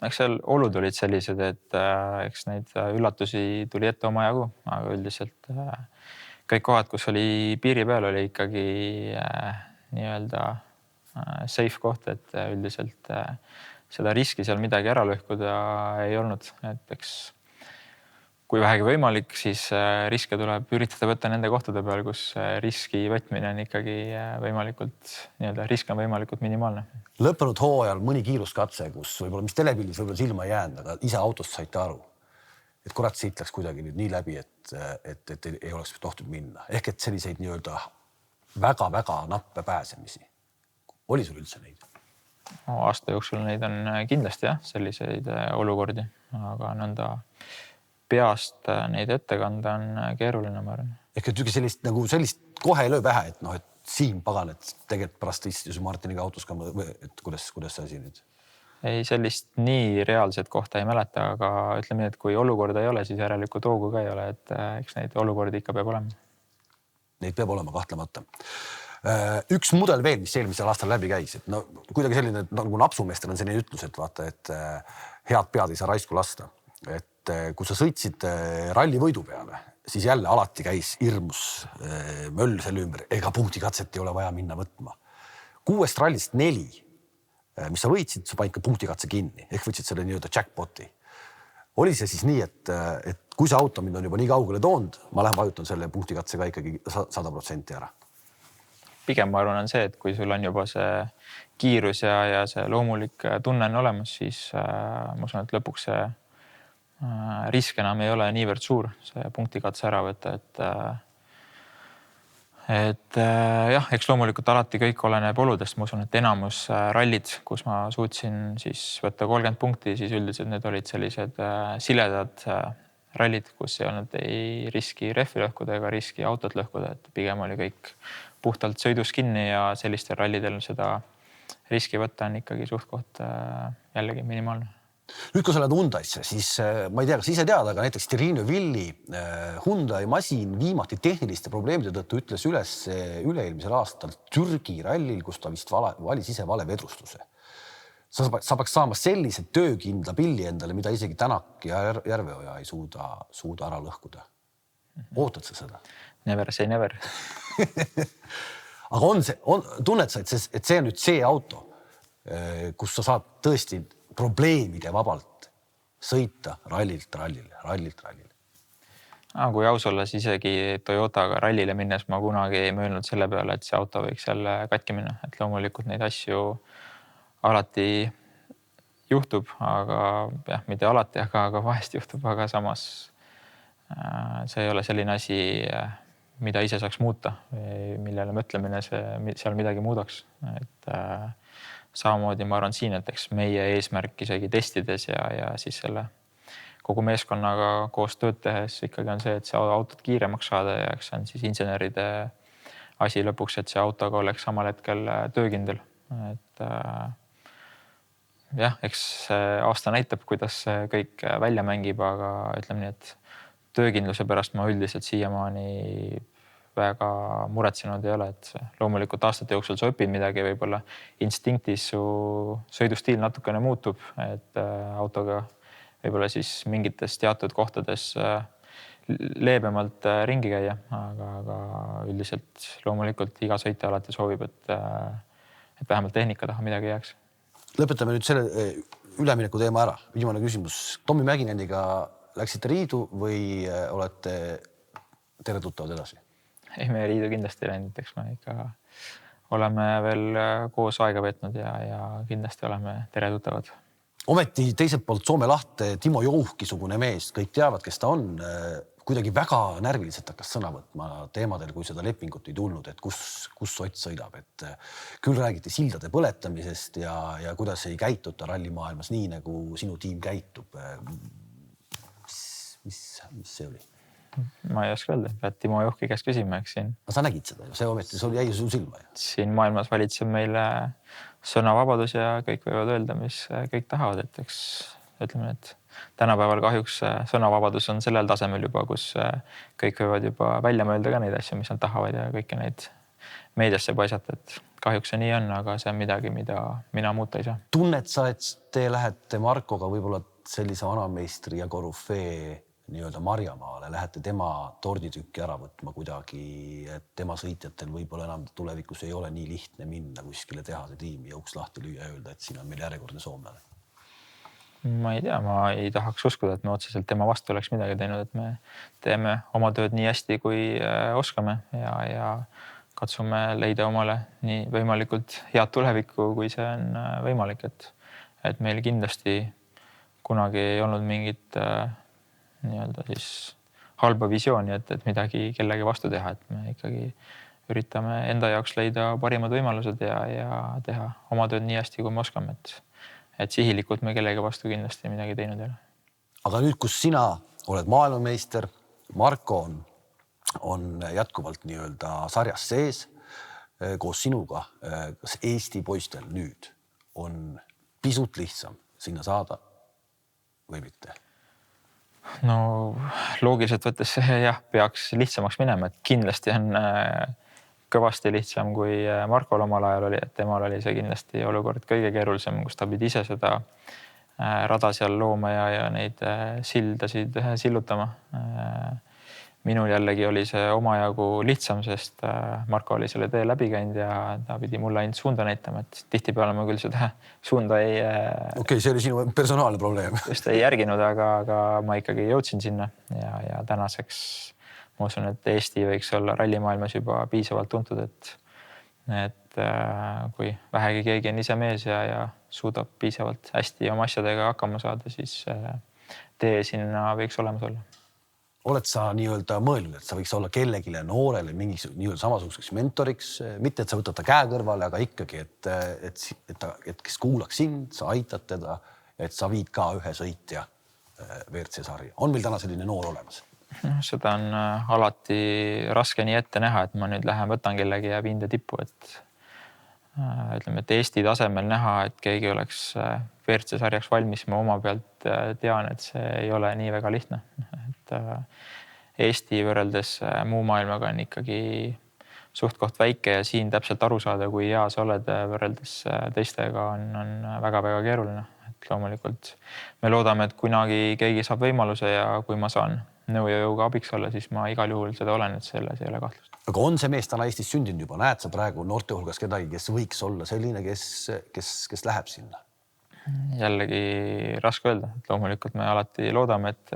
B: Eks seal olud olid sellised, et eks neid üllatusi tuli ette omajagu, aga üldiselt kõik kohad, kus oli piiri peal, oli ikkagi nii-öelda safe koht, et üldiselt seda riski seal midagi ära lõhkuda ei olnud. Et eks kui vähegi võimalik, siis riske tuleb üritada võtta nende kohtade peal, kus riski võtmine on ikkagi võimalikult, nii-öelda risk on võimalikult minimaalne.
A: Lõppenud hooajal mõni kiiruskatse, kus võib-olla, mis telepildis võib-olla silma ei jäänud, aga ise autost saite aru, et kurat siit läks kuidagi nüüd nii läbi, et ei oleks tohtud minna. Ehk et selliseid nii-öelda väga-väga nappe pääsemisi. Oli sul üldse neid?
B: Aasta jooksul neid on kindlasti jah, selliseid olukordi, aga nõnda peast neid ette kanda on keeruline, ma arvan.
A: Ehk et sellist kohe ei löö pähe, et Siim pagan, et tegelikult pärast istis Martiniga autos ka, et kuidas see asi nüüd?
B: ei, sellist nii reaalset kohta ei mäleta, aga ütleme nii, et kui olukorda ei ole, siis järelikult hoogu ka ei ole, et eks neid olukordi ikka peab olema.
A: Neid peab olema kahtlemata. Üks mudel veel, mis eelmisel aastal läbi käis, et no kuidagi selline, nagu napsumeestel on selline ütlus, et vaata, et head pead ei saa raisku lasta. Et kui sa sõitsid ralli võidu peale, siis jälle alati käis hirmus möll selle ümber, ega punktikatset ei ole vaja minna võtma. 6 rallist 4, mis sa võitsid, sa panid ka punktikatse kinni, ehk võtsid selle nii-öelda jackpoti. Oli see siis nii, et kui see auto mind on juba nii kaugele toonud, ma lähen vajutan selle punktikatsega ikkagi 100% ära.
B: Pigem ma arvan on see, et kui sul on juba see kiirus ja see loomulik tunne on olemas, siis ma usun, et lõpuks see risk enam ei ole niivõrd suur, see punktikatse ära võtta, et jah, eks loomulikult alati kõik oleneb oludest. Ma usun, et enamus rallid, kus ma suutsin siis võtta 30 punkti, siis üldiselt need olid sellised siledad rallid, kus ei olnud ei riski rehvi lõhkuda ega riski autot lõhkuda, et pigem oli kõik puhtalt sõidus kinni ja sellistel rallidel seda riski võtta on ikkagi suht-koht jällegi minimaalne.
A: Nüüd, kui sa oled Hyundai'sse, siis ma ei tea, kas ise teada, aga näiteks Terino Villi Hyundai masin viimati tehniliste probleemide tõttu ütles üles üle-eelmisel aastal Türgi rallil, kus ta vist valis ise vale vedrustuse. Sa peaks saama sellise töökindla pilli endale, mida isegi Tänak ja Järveoja ei suuda ära lõhkuda. Ootad sa seda?
B: Never say never.
A: Aga tunned sa, et see on nüüd see auto, kus sa saad tõesti probleemide vabalt sõita rallilt rallile.
B: Kui aus olla, siis isegi Toyotaga rallile minnes ma kunagi ei mõelnud selle peale, et see auto võiks jälle katki minna. Et loomulikult neid asju alati juhtub, aga jah, mitte alati, aga vahest juhtub, aga samas see ei ole selline asi, mida ise saaks muuta, millele mõtlemine seal midagi muudaks. Et samamoodi ma arvan siin, et eks meie eesmärk isegi testides ja siis selle kogu meeskonnaga koos tööd tehes ikkagi on see, et see autot kiiremaks saada ja eks see on siis inseneride asi lõpuks, et see autoga oleks samal hetkel töökindel. Et jah, eks aasta näitab, kuidas kõik välja mängib, aga ütleme nii, et töökindluse pärast ma üldiselt siiamaani väga muretsenud ei ole, et loomulikult aastate jooksul sa õpid midagi, võib-olla instinktis su sõidustiil natukene muutub, et autoga võib-olla siis mingites teatud kohtades leebemalt ringi käia, aga üldiselt loomulikult iga sõitja alati soovib, et vähemalt tehnika taha midagi jääks.
A: Lõpetame nüüd selle ülemineku teema ära. Viimane küsimus. Tommi Mäkineniga läksite riidu või olete tere tuttavad edasi?
B: Ei, me riidu kindlasti läinud, eks me ikka oleme veel koos aega veetnud ja kindlasti oleme tere tuttavad.
A: Ometi teiselt poolt Soome lahte Timo Jouhki-sugune mees, kõik teavad, kes ta on, kuidagi väga närviliselt hakkas sõna võtma teemadel, kui seda lepingut ei tulnud, et kus Ott sõidab. Et küll räägiti sildade põletamisest ja kuidas ei käituta rallimaailmas nii, nagu sinu tiim käitub. Mis see oli?
B: Ma ei oska öelda, pead Timo Jouhki käest küsima, eks siin.
A: Sa nägid seda ju, see ometi jäi sul silma.
B: Siin maailmas valitseb meile sõnavabadus ja kõik võivad öelda, mis kõik tahavad, et eks ütleme, et tänapäeval kahjuks sõnavabadus on sellel tasemel juba, kus kõik võivad juba välja mõelda ka neid asju, mis nad tahavad ja kõiki neid meediasse paisata, et kahjuks see nii on, aga see on midagi, mida mina muuta ei saa.
A: Tunned sa, et te lähete Markoga võib-olla sellise vanameistri ja korüfee nii-öelda Marjamaale, lähete tema torditükki ära võtma kuidagi, et tema sõitjatel võib-olla enam tulevikus ei ole nii lihtne minna kuskile tehase tiimi ja uks lahti lüüa ja öelda, et siin on meil järjekordne soomlane?
B: Ma ei tea, ma ei tahaks uskuda, et me otseselt tema vastu oleks midagi teinud, et me teeme oma tööd nii hästi, kui oskame ja katsume leida omale nii võimalikult head tulevikku, kui see on võimalik, et meil kindlasti kunagi ei olnud mingit nii-öelda siis halba visiooni, et midagi kellegi vastu teha, et me ikkagi üritame enda jaoks leida parimad võimalused ja teha oma tööd nii hästi, kui me oskame, et sihilikult me kellegi vastu kindlasti midagi teinud ei ole.
A: Aga nüüd, kus sina oled maailmameister, Marko on jätkuvalt nii-öelda sarjas sees koos sinuga, kas Eesti poistel nüüd on pisut lihtsam sinna saada või mitte?
B: No loogiliselt võttes jah, peaks lihtsamaks minema, et kindlasti on kõvasti lihtsam kui Markol omal ajal oli, et temal oli see kindlasti olukord kõige keerulisem, kus ta pidi ise seda rada seal looma ja neid sildasid sillutama. Minul jällegi oli see omajagu lihtsam, sest Marko oli selle tee läbi käinud ja ta pidi mulle ainult suunda näitama, et tihtipeale ma küll seda suunda ei...
A: Okei, see oli sinu personaalne probleem.
B: Just ei järginud, aga ma ikkagi jõudsin sinna ja tänaseks ma usun, et Eesti võiks olla rallimaailmas juba piisavalt tuntud, et kui vähegi keegi on ise mees ja suudab piisavalt hästi oma asjadega hakkama saada, siis tee sinna võiks olemas olla.
A: Oled sa nii-öelda mõelnud, et sa võiks olla kellegile noorele mingi nii-öelda samasuguseks mentoriks, mitte et sa võtad ta käe kõrvale, aga ikkagi, et kes kuulaks sind, sa aitad teda, et sa viid ka ühe sõitja WRC sarja. On meil täna selline noor olemas?
B: Seda on alati raske nii ette näha, et ma nüüd lähen võtan kellegi ja viin ta tippu, et ütleme, et Eesti tasemel näha, et keegi oleks WRC sarjaks valmis, ma oma pealt tean, et see ei ole nii väga lihtne. Et Eesti võrreldes muu maailmaga on ikkagi suht koht väike ja siin täpselt aru saada, kui hea sa oled võrreldes teistega on väga-väga keeruline. Et loomulikult me loodame, et kunagi keegi saab võimaluse ja kui ma saan nõu ja jõuga abiks olla, siis ma igal juhul seda olen, et selles ei ole kahtlust.
A: Aga on see mees täna Eestis sündinud juba? Näed sa praegu noorte hulgas kedagi, kes võiks olla selline, kes läheb sinna?
B: Jällegi raske öelda, et loomulikult me alati loodame, et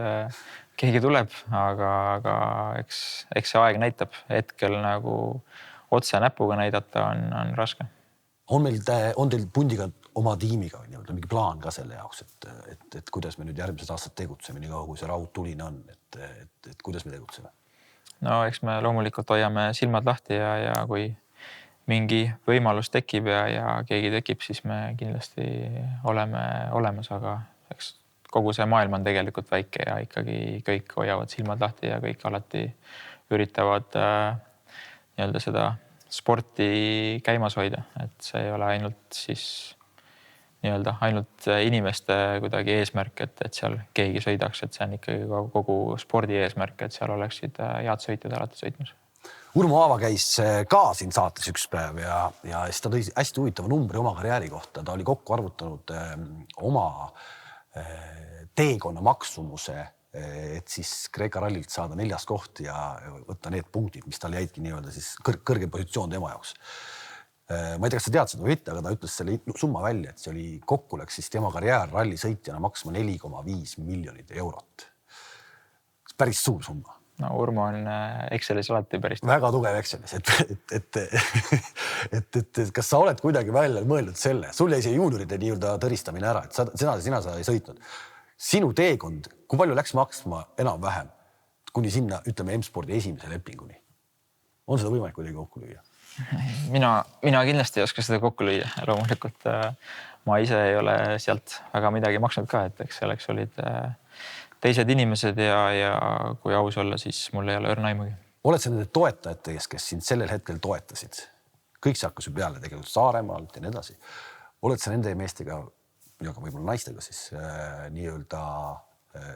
B: keegi tuleb, aga eks see aeg näitab. Hetkel nagu otse näpuga näidata on raske.
A: On teil pundiga oma tiimiga mingi plaan ka selle jaoks, et kuidas me nüüd järgmised aastad tegutseme, nii kaua kui see raud tuline on, et kuidas me tegutseme?
B: No eks me loomulikult hoiame silmad lahti ja kui mingi võimalus tekib ja keegi tekib, siis me kindlasti oleme olemas, aga eks kogu see maailm on tegelikult väike ja ikkagi kõik hoiavad silmad lahti ja kõik alati üritavad nii-öelda seda sporti käimas hoida, et see ei ole ainult siis nii-öelda ainult inimeste kuidagi eesmärk, et seal keegi sõidaks, et see on ikkagi kogu spordi eesmärk, et seal oleksid head sõitjad alati sõitmas.
A: Urmo Aava käis ka siin saates üks päev ja siis ta tõi hästi huvitava numbri oma karjääri kohta. Ta oli kokku arvutanud oma teekonna maksumuse, et siis Kreeka rallilt saada 4. koht ja võtta need punktid, mis tal jäidki nii-öelda siis kõrge positsioon tema jaoks. Ma ei tea, kas sa tead seda või mitte, aga ta ütles selle summa välja, et see oli kokku läks siis tema karjäär rallisõitjana maksma 4,5 miljonit eurot. Päris suur summa.
B: No Urmo on Excelis alati päris.
A: Väga tugev Excelis, et kas sa oled kuidagi välja mõeldud selle? Sul jäi see juunioride nii-öelda tõristamine ära, et sina sa ei sõitnud. Sinu teekond, kui palju läks maksma enam-vähem kuni sinna, ütleme, M-spordi esimese lepinguni? On seda võimalik kuidagi kokku lüüa?
B: Mina kindlasti ei oska seda kokku lüüa. Loomulikult ma ise ei ole sealt väga midagi maksnud ka, et eks selleks olid teised inimesed ja kui aus olla, siis mul ei ole õrna aimugi.
A: Oled sa nende toetajate, kes sind sellel hetkel toetasid? Kõik see hakkas ju peale tegelikult Saaremaalt ja nii edasi. Oled sa nende meestega ja ka võib-olla naistega siis nii-öelda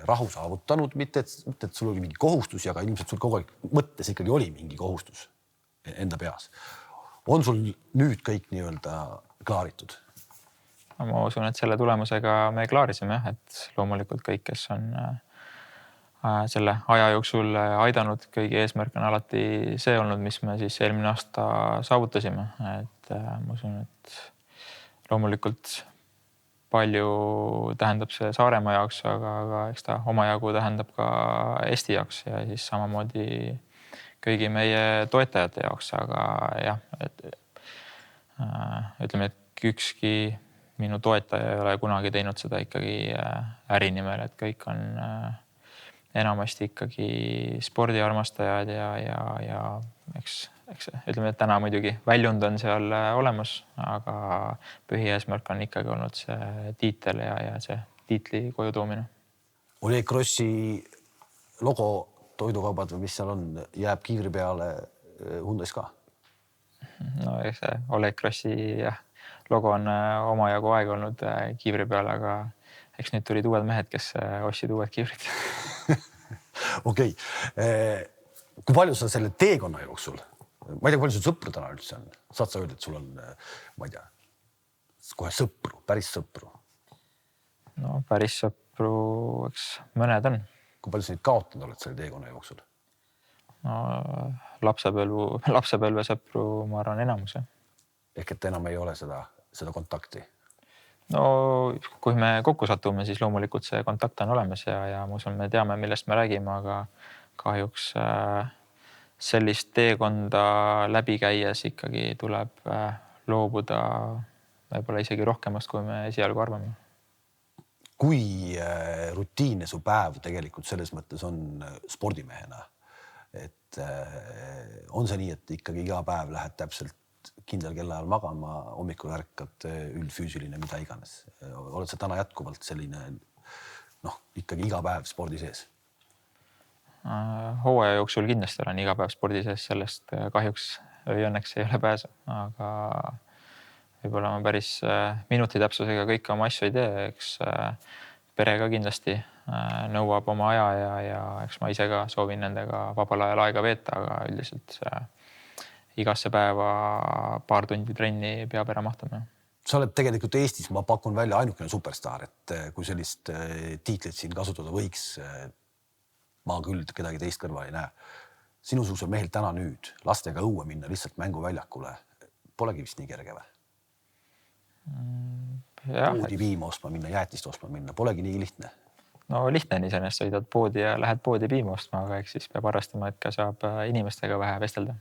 A: rahu saavutanud, mitte et sul oli mingi kohustus, aga ilmselt sul kogu aeg mõttes ikkagi oli mingi kohustus enda peas. On sul nüüd kõik nii-öelda klaaritud?
B: Ma usun, et selle tulemusega me klaarisime, et loomulikult kõik, kes on selle aja jooksul aidanud, kõigi eesmärk on alati see olnud, mis me siis eelmine aasta saavutasime. Et ma usun, et loomulikult palju tähendab see Saaremaa jaoks, aga eks ta omajagu tähendab ka Eesti jaoks ja siis samamoodi kõigi meie toetajate jaoks, aga jah, ütleme, et ükski minu toetaja ei ole kunagi teinud seda ikkagi äri nimel, et kõik on enamasti ikkagi spordiarmastajad ja eks ütleme, et täna muidugi väljund on seal olemas, aga põhieesmärk on ikkagi olnud see tiitel ja see tiitli koju toomine.
A: Oleg Krossi logo toidukaubad või mis seal on, jääb kiivri peale Hyundais ka?
B: No see Oleg Krossi logo on omajagu aega olnud kiivri peal, aga eks nüüd tulid uued mehed, kes ostsid uued kiivrid.
A: Okei. Kui palju sa selle teekonna jooksul, ma ei tea, palju sul sõpru täna üldse on? Saad sa öelda, et sul on, ma ei tea, kohe sõpru, päris sõpru?
B: No päris sõpru, eks mõned on.
A: Kui palju sa neid kaotanud oled selle teekonna jooksul?
B: No lapsepõlve sõpru, ma arvan, enamus.
A: Ehk et enam ei ole seda kontakti?
B: No kui me kokku satume, siis loomulikult see kontakt on olemas ja ma usun, me teame, millest me räägime, aga kahjuks sellist teekonda läbi käies ikkagi tuleb loobuda võib-olla isegi rohkemast, kui me esialgu arvame.
A: Kui rutiinne su päev tegelikult selles mõttes on spordimehena? Et on see nii, et ikkagi iga päev lähed täpselt kindlal kellaajal magama, hommikul ärkad, üldfüüsiline, mida iganes. Oled sa täna jätkuvalt selline, ikkagi iga päev spordi sees?
B: Hooaja jooksul kindlasti olen iga päev spordi sees, sellest kahjuks või õnneks ei ole pääsu, aga võib-olla ma päris minuti täpsusega kõike oma asju ei tee, eks pere ka kindlasti nõuab oma aja ja eks ma ise ka soovin nendega vabal ajal aega veeta, aga üldiselt igasse päeva paar tundi trenni peab ära mahtama.
A: Sa oled tegelikult Eestis, ma pakun välja ainukene superstaar, et kui sellist tiitlit siin kasutada võiks, ma küll kedagi teist kõrval ei näe. Sinusugusel mehel täna nüüd lastega õue minna lihtsalt mänguväljakule polegi vist nii kerge või? Poodi piima ostma minna, jäätist ostma minna, polegi nii lihtne.
B: No lihtne on iseenesest, sõidad poodi ja lähed poodi piima ostma, aga eks siis peab arvestama, et ka saab inimestega vähe vestelda.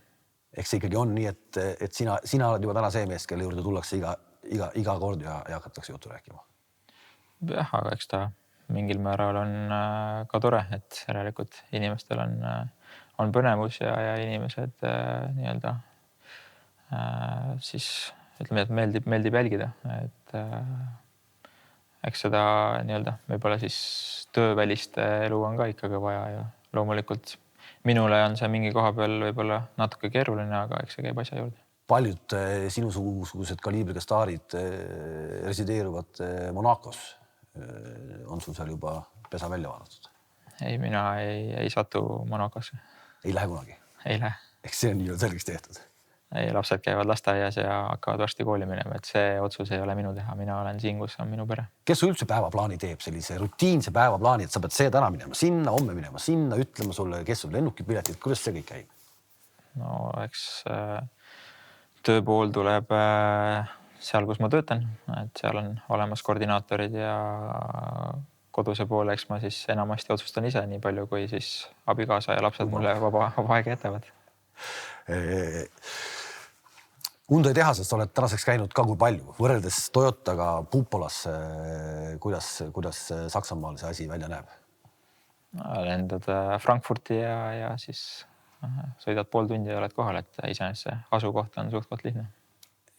A: Eks see ikkagi on nii, et sina oled juba täna see mees, kelle juurde tullakse iga kord ja hakatakse juttu rääkima.
B: Jah, aga eks ta mingil määral on ka tore, et järelikult inimestel on põnevus ja inimesed nii-öelda siis ütleme, et meeldib jälgida, et eks seda nii-öelda võib-olla siis töövälist elu on ka ikkagi vaja ja loomulikult minule on see mingi koha peal võib-olla natuke keeruline, aga eks see käib asja juurde.
A: Paljud sinusugused kaliibriga staarid resideeruvad Monacos. On sul seal juba pesa välja vaadatud?
B: Ei, mina ei satu Monacosse.
A: Ei lähe kunagi?
B: Ei lähe.
A: Eks see on nii selgeks tehtud?
B: Ei, lapsed käivad lasteaias ja hakkavad varsti kooli minema, et see otsus ei ole minu teha. Mina olen siin, kus on minu pere. Kes
A: sul üldse päevaplaani teeb, sellise rutiinse päevaplaani, et sa pead see täna minema sinna, homme minema sinna, ütlema sulle, kes sul lennukipiletid, kuidas see kõik käib?
B: No eks tööpool tuleb seal, kus ma töötan, et seal on olemas koordinaatorid ja koduse poole, eks ma siis enamasti otsustan ise nii palju, kui siis abikaasa ja lapsed mulle vaba aega jätavad.
A: Hyundai tehasest oled tänaseks käinud ka kui palju, võrreldes Toyotaga Puupolas, kuidas Saksamaal see asi välja näeb?
B: Lendad Frankfurti ja siis sõidad pool tundi ja oled kohal, et iseenesest see asukoht on suhtkoht lihtne.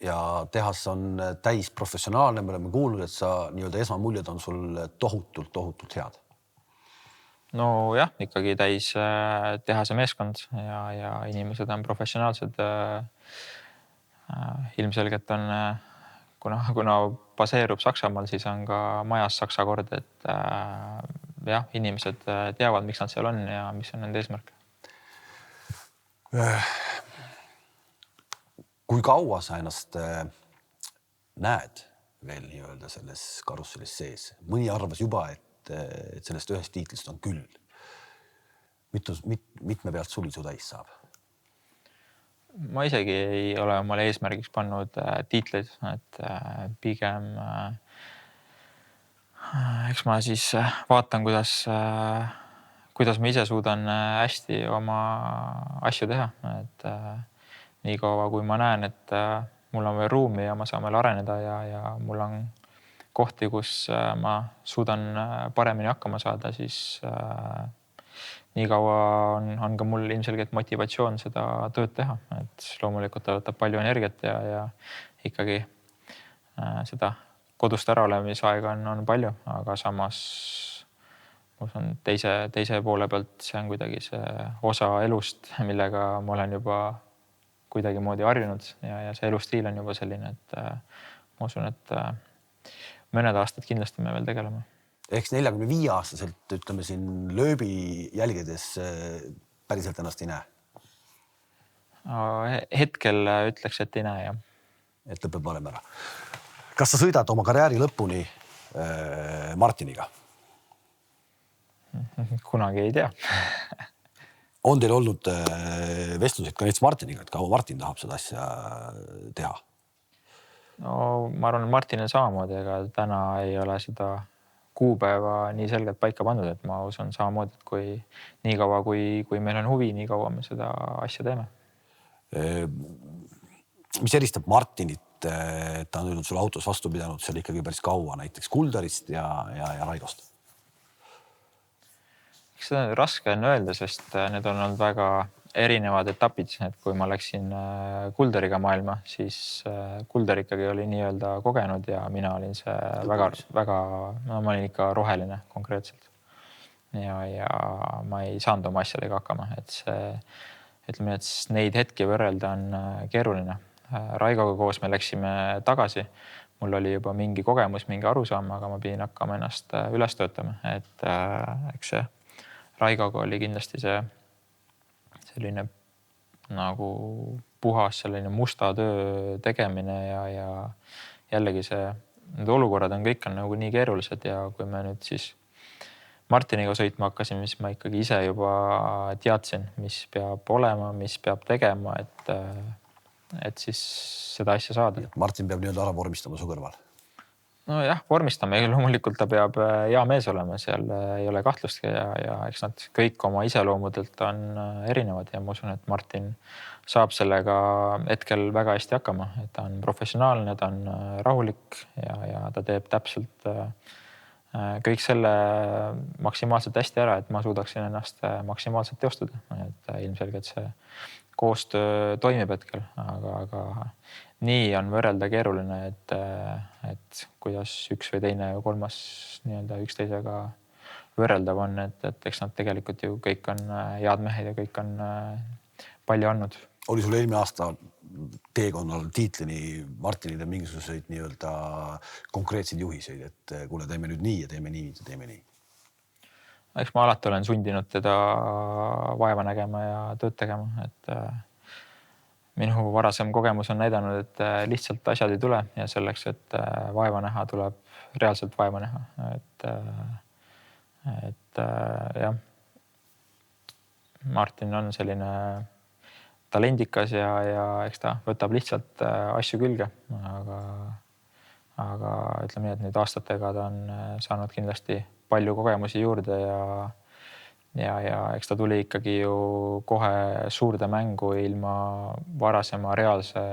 A: Ja tehas on täis professionaalne, me oleme kuulnud, et sa nii-öelda esmamuljed on sul tohutult head.
B: No jah, ikkagi täis tehase meeskond ja inimesed on professionaalsed. Ilmselgelt on, kuna baseerub Saksamaal, siis on ka majas Saksa kord, et jah, inimesed teavad, miks nad seal on ja mis on nende eesmärk.
A: Kui kaua sa ennast näed veel nii-öelda selles karusselis sees? Mõni arvas juba, et sellest ühest tiitlist on küll. Mitme pealt sul su täis saab?
B: Ma isegi ei ole omale eesmärgiks pannud tiitleid, et pigem eks ma siis vaatan, kuidas ma ise suudan hästi oma asju teha, et nii kaua, kui ma näen, et mul on veel ruumi ja ma saan veel areneda ja mul on kohti, kus ma suudan paremini hakkama saada, siis nii kaua on ka mul ilmselgelt motivatsioon seda tööd teha, et loomulikult ta võtab palju energiat ja ikkagi seda kodust ära olemisaega on palju, aga samas teise poole pealt see on kuidagi see osa elust, millega ma olen juba kuidagi moodi harjunud ja see elustiil on juba selline, et ma usun, et mõned aastad kindlasti me veel tegeleme.
A: Eks 45-aastaselt, ütleme siin lööbi jälgedes päriselt ennast ei näe.
B: Hetkel ütleks, et ei näe, jah.
A: Et lõpeb varem ära. Kas sa sõidad oma karjääri lõpuni Martiniga?
B: Kunagi ei tea.
A: On teil olnud vestlused ka näiteks Martiniga, et kaua Martin tahab seda asja teha?
B: No ma arvan, et Martinil samamoodi, aga täna ei ole seda kuupäeva nii selgelt paika pandud, et ma usun samamoodi, et kui nii kaua, kui meil on huvi, nii kaua me seda asja teeme.
A: Mis eristab Martinit, ta on nüüd sul autos vastu pidanud seal ikkagi päris kaua, näiteks Kulderist ja Raigost?
B: Eks seda on raske öelda, sest need on olnud väga erinevad etapid, et kui ma läksin Kulderiga maailma, siis Kulder ikkagi oli nii-öelda kogenud ja mina olin see väga, ma olin ikka roheline konkreetselt. Ja ma ei saanud oma asjadega hakkama, et see, ütleme, et neid hetki võrrelda on keeruline. Raigoga koos me läksime tagasi. Mul oli juba mingi kogemus, mingi arusaam, aga ma pidin hakkama ennast üles töötama, et eks see Raigoga oli kindlasti see selline nagu puhas selline musta töö tegemine ja jällegi need olukorrad on kõik on nagu nii keerulised ja kui me nüüd siis Martiniga sõitma hakkasime, siis ma ikkagi ise juba teadsin, mis peab olema, mis peab tegema, et siis seda asja saada.
A: Martin peab nii-öelda ära vormistama su kõrval.
B: No jah, vormistame ja loomulikult ta peab hea mees olema, seal ei ole kahtlustki ja eks nad kõik oma iseloomudelt on erinevad ja ma usun, et Martin saab sellega hetkel väga hästi hakkama, et ta on professionaalne, ta on rahulik ja ta teeb täpselt kõik selle maksimaalselt hästi ära, et ma suudaksin ennast maksimaalselt teostada, et ilmselgelt see koostöö toimib hetkel, aga nii on võrrelda keeruline, et kuidas üks või teine ja kolmas nii-öelda üksteisega võrreldav on, et eks nad tegelikult ju kõik on head mehed ja kõik on palju andnud.
A: Oli sul eelmine aasta teekonnal tiitlini Martinile mingisuguseid nii-öelda konkreetseid juhiseid, et kuule, teeme nüüd nii ja teeme nii ja teeme nii?
B: Eks ma alati olen sundinud teda vaeva nägema ja tööd tegema, et minu varasem kogemus on näidanud, et lihtsalt asjad ei tule ja selleks, et vaeva näha, tuleb reaalselt vaeva näha. Et jah, Martin on selline talendikas ja eks ta võtab lihtsalt asju külge, aga ütleme nii, et nüüd aastatega ta on saanud kindlasti palju kogemusi juurde ja eks ta tuli ikkagi ju kohe suurde mängu ilma varasema reaalse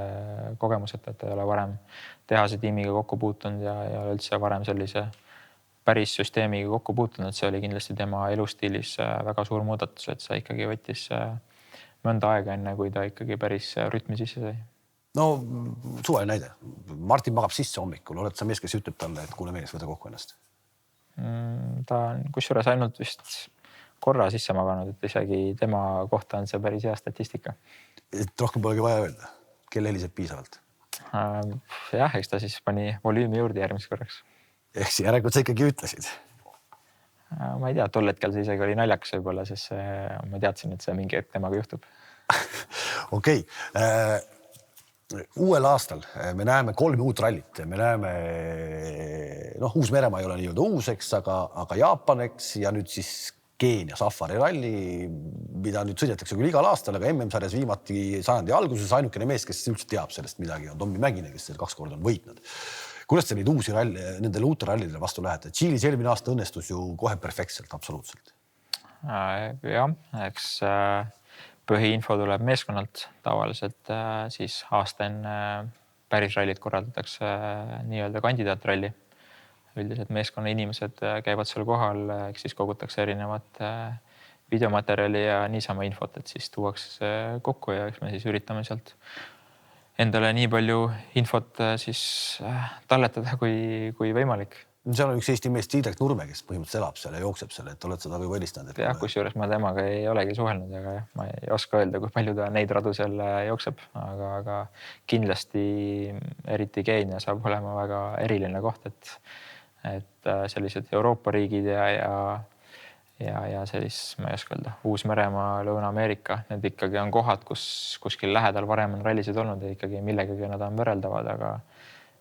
B: kogemuseta, et ta ei ole varem tehase tiimiga kokku puutunud ja üldse varem sellise päris süsteemiga kokku puutunud. See oli kindlasti tema elustiilis väga suur muudatus, et see ikkagi võttis mõnda aega enne, kui ta ikkagi päris rütmi sisse sai.
A: No suve näide. Martin magab sisse hommikul. Oled sa mees, kes ütleb talle, et kuule mees, võta kokku ennast?
B: Ta on kusjuures ainult vist korra sisse maganud, et isegi tema kohta on see päris hea statistika.
A: Rohkem polegi vaja öelda. Kelle heliseb piisavalt?
B: Jah, eks ta siis pani volüümi juurde järgmiseks korraks.
A: Ehk järelikult sa ikkagi ütlesid?
B: Ma ei tea, tol hetkel see isegi oli naljakas võib-olla, sest ma teadsin, et see mingi hetk temaga juhtub.
A: Okei. Uuel aastal me näeme 3 uut rallit. Me näeme, Uus-Meremaa ei ole nii-öelda uus, eks, aga Jaapan, eks, ja nüüd siis Keenia Safari ralli, mida nüüd sõidetakse küll igal aastal, aga MM-sarjas viimati sajandi alguses ainukene mees, kes üldse teab sellest midagi, on Tommi Mägine, kes 2 korda on võitnud. Kuidas te neid uusi nendele uute rallidele vastu lähete? Tšiilis eelmine aasta õnnestus ju kohe perfektselt, absoluutselt.
B: Jah, eks põhiinfo tuleb meeskonnalt tavaliselt, siis aasta enne päris rallit korraldatakse nii-öelda kandidaatralli. Üldiselt meeskonna inimesed käivad seal kohal, eks siis kogutakse erinevat videomaterjali ja niisama infot, et siis tuuakse kokku ja eks me siis üritame sealt endale nii palju infot siis talletada kui võimalik.
A: seal on üks Eesti mees, Tiidrek Nurme, kes põhimõtteliselt elab seal ja jookseb seal, et oled seda või võlistanud?
B: Jah, kusjuures ma temaga ei olegi suhelnud, aga jah, ma ei oska öelda, kui palju ta neid radu seal jookseb, aga kindlasti eriti Keenia saab olema väga eriline koht, et sellised Euroopa riigid ja ma ei oska öelda, Uus-Meremaa, Lõuna-Ameerika, need ikkagi on kohad, kus kuskil lähedal varem on rallisid olnud ja ikkagi millegagi nad on võrreldavad, aga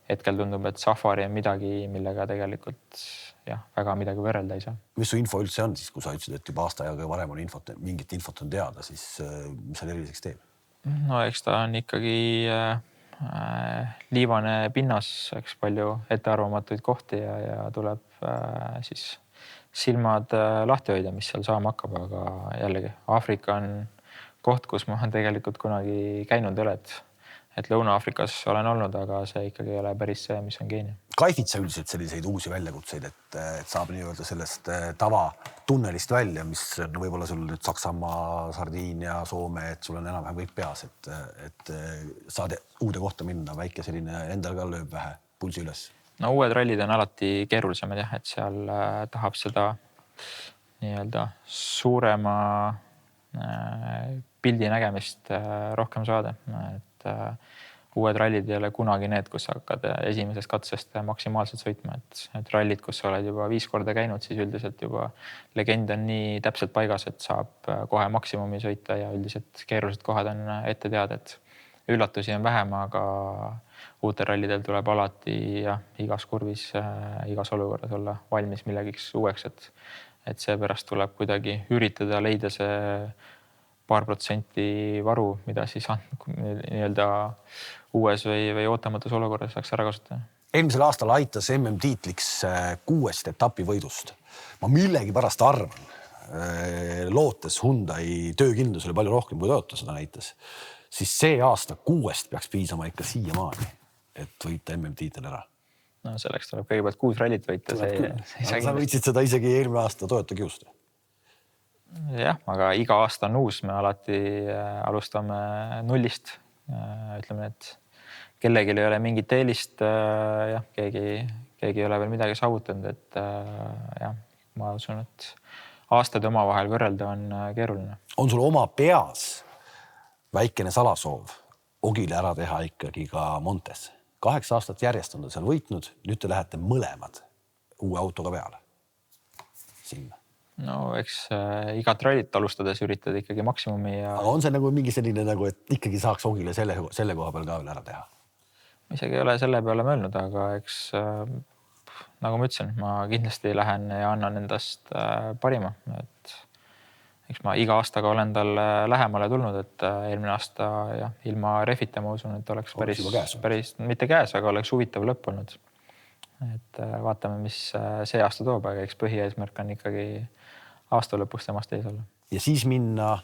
B: hetkel tundub, et safari on midagi, millega tegelikult väga midagi võrrelda ei saa.
A: Mis su info üldse on siis, kui sa ütlesid, et juba aasta ajaga varem on mingit infot on teada, siis mis seal eriliseks teeb?
B: No eks ta on ikkagi liivane pinnas, eks palju ettearvamatuid kohti ja tuleb siis silmad lahti hoida, mis seal saama hakkab, aga jällegi Aafrika on koht, kus ma olen tegelikult kunagi käinud ei ole, et Lõuna-Aafrikas olen olnud, aga see ikkagi ei ole päris see, mis on Keenia.
A: Kaifid sa üldiselt selliseid uusi väljakutseid, et saab nii-öelda sellest tavatunnelist välja, mis on võib-olla sul nüüd Saksamaa, Sardiinia, Soome, et sul on enam-vähem kõik peas, et saad uude kohta minna, väike selline endal ka lööb vähe pulsi üles.
B: No uued rallid on alati keerulisemad jah, et seal tahab seda nii-öelda suurema pildi nägemist rohkem saada, et uued rallid ei ole kunagi need, kus sa hakkad esimesest katsest maksimaalselt sõitma, et rallid, kus sa oled juba 5 korda käinud, siis üldiselt juba legend on nii täpselt paigas, et saab kohe maksimumi sõita ja üldiselt keerulised kohad on ette teada, et üllatusi on vähem, aga uutel rallidel tuleb alati igas kurvis, igas olukorras olla valmis millegiks uueks, et seepärast tuleb kuidagi üritada leida see paar protsenti varu, mida siis nii-öelda uues või ootamatus olukorras saaks ära kasutada.
A: Eelmisel aastal aitas MM-tiitliks 6 etapi võidust. Ma millegi pärast arvan, lootes Hyundai töökindlus oli palju rohkem, kui Toyota seda näitas, siis see aasta 6 peaks piisama ikka siiamaani, et võita MM-tiitel ära.
B: No selleks tuleb kõigepealt 6 rallit võita.
A: Sa võitsid seda isegi eelmine aasta Toyota kiust.
B: Jah, aga iga aasta on uus, me alati alustame nullist. Ütleme, et kellelgi ei ole mingit eelist, keegi ei ole veel midagi saavutanud, et ma usun, et aastad omavahel võrrelda on keeruline.
A: On sul oma peas väikene salasoov Ogile ära teha ikkagi ka Montes? 8 aastat järjest on ta seal võitnud, nüüd te lähete mõlemad uue autoga peale sinna.
B: No eks igat rallit alustades üritad ikkagi maksimumi ja...
A: Aga on see nagu mingi selline, nagu, et ikkagi saaks Ogile selle koha peal ka veel ära teha?
B: Ma isegi ei ole selle peale mõelnud, aga eks nagu ma ütlesin, ma kindlasti lähen ja annan endast parima. Et eks ma iga aastaga olen tal lähemale tulnud, et eelmine aasta ilma refita ma usun, et oleks päris mitte käes, aga oleks huvitav lõpp olnud. Et vaatame, mis see aasta toob, aga eks põhieesmärk on ikkagi aasta lõpus temast ees olla. Ja
A: siis minna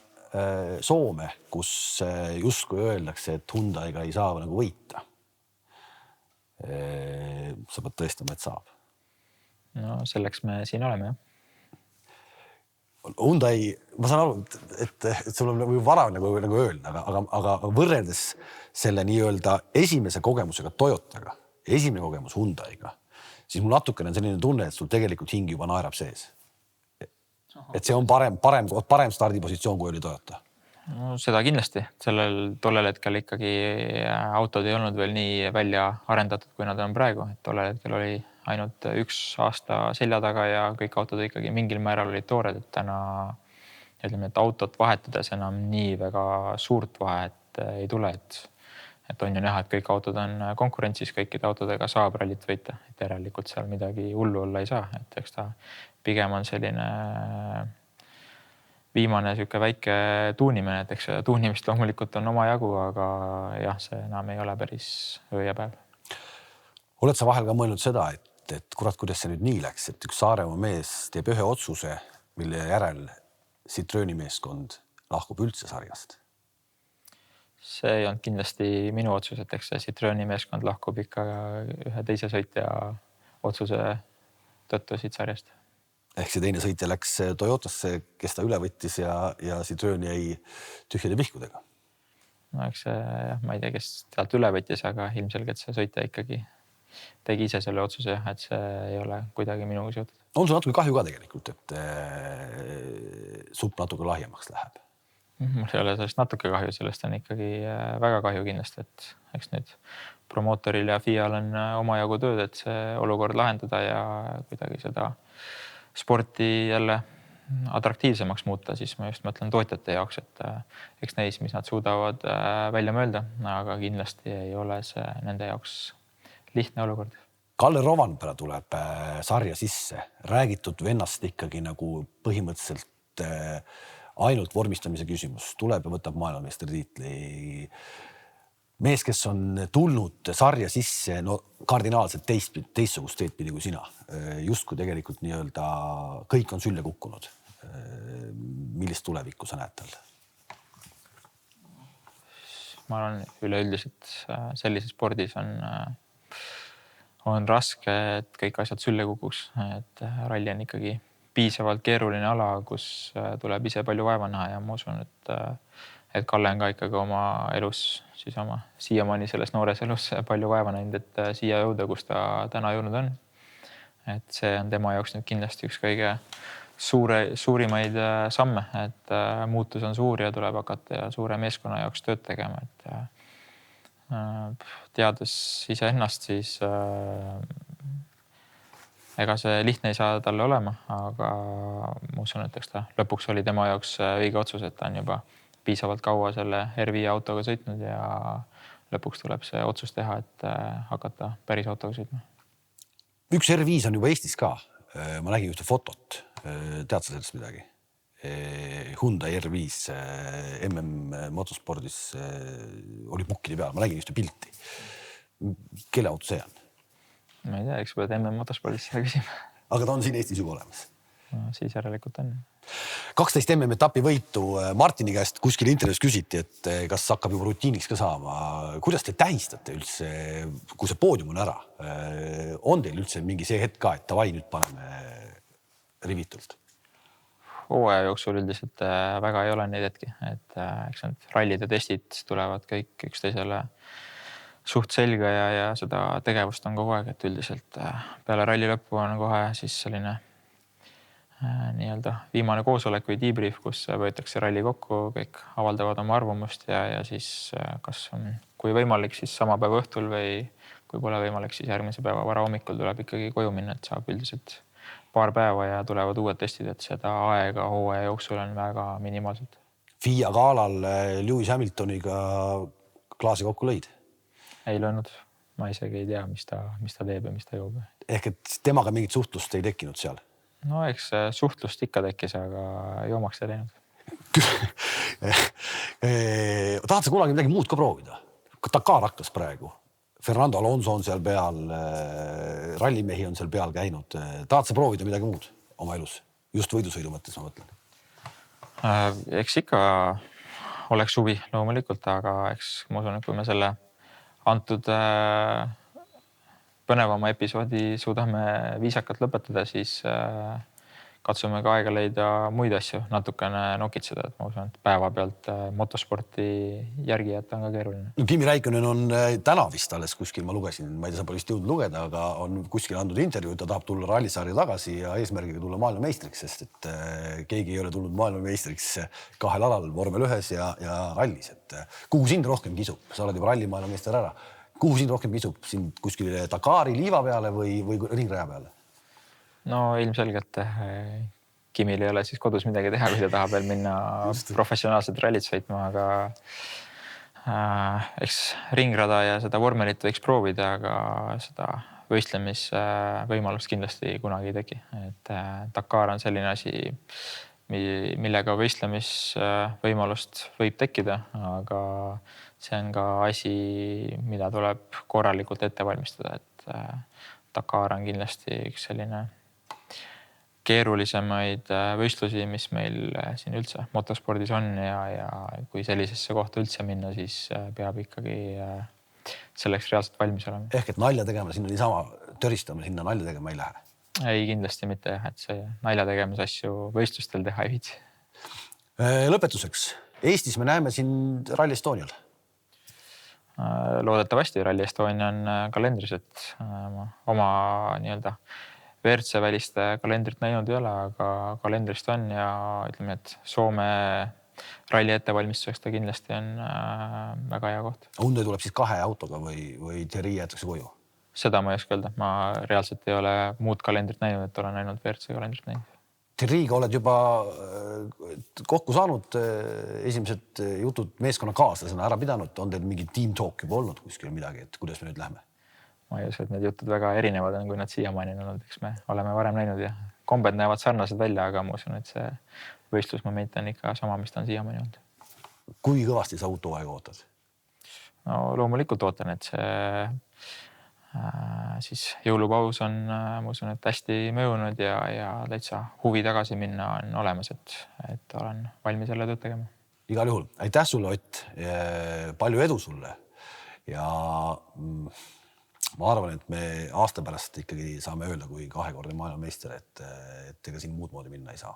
A: Soome, kus justkui öeldakse, et Hyundai'ga ei saa nagu võita. Sa pead tõestama, et saab.
B: No selleks me siin oleme, jah.
A: Hyundai, ma saan aru, et sul on vara nagu öelda, aga võrreldes selle nii-öelda esimese kogemusega Toyotaga, esimene kogemus Hyundai'ga, siis mul natukene on selline tunne, et sul tegelikult hing juba naerab sees. Et see on parem stardipositsioon, kui oli Toyota.
B: No, seda kindlasti. Tollel hetkel ikkagi autod ei olnud veel nii välja arendatud, kui nad on praegu. Et tollel hetkel oli ainult 1 aasta selja taga ja kõik autod ikkagi mingil määral olid toored. Et täna ütleme, et autot vahetades enam nii väga suurt vahet ei tule. Et on ju näha, et kõik autod on konkurentsis, kõikide autodega saab rallit võita. Et järelikult seal midagi hullu olla ei saa. Et eks ta pigem on selline viimane siuke väike tuunimine, et eks tuunimist loomulikult on oma jagu, aga jah, see enam ei ole päris öö ja päev.
A: Oled sa vahel ka mõelnud seda, et kurat, kuidas see nüüd nii läks, et üks Saaremaa mees teeb ühe otsuse, mille järel Citrooni meeskond lahkub üldse sarjast?
B: See ei olnud kindlasti minu otsus, et eks see Citrooni meeskond lahkub ikka ühe teise sõitja otsuse tõttu siit sarjast.
A: Ehk see teine sõitja läks Toyotasse, kes ta üle võttis ja Citroen jäi tühjade pihkudega.
B: No eks see, ma ei tea, kes sealt üle võttis, aga ilmselgelt see sõitja ikkagi tegi ise selle otsuse, et see ei ole kuidagi minuga seotud.
A: On sul natuke kahju ka tegelikult, et supp natuke lahjemaks läheb?
B: Mul ei ole sellest natuke kahju, sellest on ikkagi väga kahju kindlasti, et eks nüüd promootoril ja FIA-l on omajagu tööd, et see olukord lahendada ja kuidagi seda sporti jälle atraktiivsemaks muuta, siis ma just mõtlen tootjate jaoks, et eks neis, mis nad suudavad välja mõelda, aga kindlasti ei ole see nende jaoks lihtne olukord.
A: Kalle Rovanpera tuleb sarja sisse, räägitud vennast ikkagi nagu põhimõtteliselt ainult vormistamise küsimus, tuleb ja võtab maailmameistritiitli. Mees, kes on tulnud sarja sisse kardinaalselt teistsugust teed pidi kui sina, just kui tegelikult nii-öelda kõik on sülle kukkunud. Millist tulevikku sa näed tal?
B: Ma arvan, üleüldiselt sellises spordis on raske, et kõik asjad sülle kukuks, et ralli on ikkagi piisavalt keeruline ala, kus tuleb ise palju vaeva näha ja ma usun, et Kalle on ka ikkagi oma elus, siis oma siiamaani selles noores elus palju vaeva näinud, et siia jõuda, kus ta täna jõudnud on. Et see on tema jaoks nüüd kindlasti üks kõige suurimaid samme, et muutus on suur ja tuleb hakata ja suure meeskonna jaoks tööd tegema, et teades ise ennast, siis ega see lihtne ei saa talle olema, aga ma usun, et eks ta lõpuks oli tema jaoks õige otsus, et ta on juba piisavalt kaua selle R5 autoga sõitnud ja lõpuks tuleb see otsus teha, et hakata päris autoga sõitma.
A: Üks R5 on juba Eestis ka. Ma nägin ühte fotot. Tead sa sellest midagi? Hyundai R5 motospordis oli pukkide peal. Ma nägin ühte pilti. Kelle auto see on?
B: Ma ei tea, eks pead motospordis seda küsima.
A: Aga ta on siin Eestis juba olemas?
B: No, siis järelikult on.
A: 12 etapi võitu Martini käest kuskil intervjuus küsiti, et kas hakkab juba rutiiniks ka saama. Kuidas te tähistate üldse, kui see poodium on ära? On teil üldse mingi see hetk ka, et tavai nüüd paneme rivitult?
B: Hooaja jooksul üldiselt väga ei ole neid hetki, et eks need rallid ja testid tulevad kõik üksteisele suht selga ja seda tegevust on kogu aeg, et üldiselt peale ralli lõppu on kohe siis selline nii-öelda viimane koosolek või debrief, kus võetakse ralli kokku, kõik avaldavad oma arvamust ja siis kas on, kui võimalik, siis sama päeva õhtul või kui pole võimalik, siis järgmise päeva vara hommikul tuleb ikkagi koju minna, et saab üldiselt paar päeva ja tulevad uued testid, et seda aega hooaja jooksul on väga minimaalselt.
A: FIA galal Lewis Hamiltoniga klaasi kokku lõid?
B: Ei löönud. Ma isegi ei tea, mis ta teeb ja mis ta joob.
A: Ehk et temaga mingit suhtlust ei tekkinud seal?
B: No eks suhtlust ikka tekkis, aga joomaks ei läinud.
A: Tahad sa kunagi midagi muud ka proovida? Dakar hakkas praegu. Fernando Alonso on seal peal, rallimehi on seal peal käinud. Tahad sa proovida midagi muud oma elus? Just võidusõidu mõttes ma mõtlen.
B: Eks ikka oleks huvi loomulikult, aga eks ma usun, et kui me selle antud põnevama episoodi suudame viisakalt lõpetada, siis katsume ka aega leida muid asju, natukene nokitseda, et ma usun, et päeva pealt motosporti järgi jätta on ka keeruline.
A: Kimi Räikkönen on täna vist alles kuskil, ma lugesin, ma ei tea, sa pole vist jõudnud lugeda, aga on kuskil andnud intervjuu, ta tahab tulla rallisarja tagasi ja eesmärgiga tulla maailmameistriks, sest et keegi ei ole tulnud maailmameistriks kahel alal, vormel 1 ja rallis. Et kuhu sind rohkem kisub? Sa oled juba ralli maailmameister ära. Kuhu sind rohkem kisub? Sind kuskil Dakari liiva peale või ringraja peale?
B: No ilmselgelt Kimil ei ole siis kodus midagi teha, kui ta tahab veel minna professionaalselt rallit sõitma, aga eks ringrada ja seda vormelit võiks proovida, aga seda võistlemisvõimalust kindlasti kunagi ei teki. Et Dakar on selline asi, millega võistlemisvõimalust võib tekkida, aga see on ka asi, mida tuleb korralikult ette valmistada, et Dakar on kindlasti üks selline keerulisemaid võistlusi, mis meil siin üldse motospordis on ja kui sellisesse kohta üldse minna, siis peab ikkagi selleks reaalselt valmis olema.
A: Ehk et nalja tegema sinna niisama töristama, sinna nalja tegema ei lähe?
B: Ei, kindlasti mitte, et see nalja tegemise asju võistlustel teha ei viitsi.
A: Lõpetuseks, Eestis me näeme siin Rally Estonial.
B: Loodetavasti Rally Estonia on kalendris, et oma nii-öelda WRC väliste kalendrit näinud ei ole, aga kalendrist on ja ütleme, et Soome ralli ettevalmistuseks ta kindlasti on väga hea koht.
A: Hyundai tuleb siis 2 autoga või Thierry jäetakse koju?
B: Seda ma ei oska öelda. Ma reaalselt ei ole muud kalendrit näinud, et olen ainult WRC kalendrit näinud.
A: Thierry'ga oled juba kokku saanud, esimesed jutud meeskonnakaaslasena ära pidanud, on teil mingi team talk juba olnud kuskil midagi, et kuidas me nüüd lähme?
B: Ma ei usu, et need jutud väga erinevad on, kui nad siiamaani on olnud, eks me oleme varem näinud ja kombed näevad sarnased välja, aga ma usun, et see võistlusmoment on ikka sama, mis ta on siiamaani olnud.
A: Kui kõvasti sa uut hooaega ootad?
B: No loomulikult ootan, et see siis jõulupaus on, ma usun, et hästi mõjunud ja täitsa huvi tagasi minna on olemas, et olen valmis jälle tööd tegema.
A: Igal juhul. Aitäh sulle, Ott. Palju edu sulle. Ja ma arvan, et me aasta pärast ikkagi saame öelda, kui 2-kordne maailmameister, et ega siin muud moodi minna ei saa.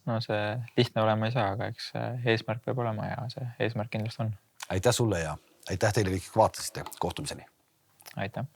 B: No see lihtne olema ei saa, aga eks eesmärk peab olema ja see eesmärk kindlasti on.
A: Aitäh sulle ja aitäh teile kõik vaatasite. Kohtumiseni.
B: Aitäh.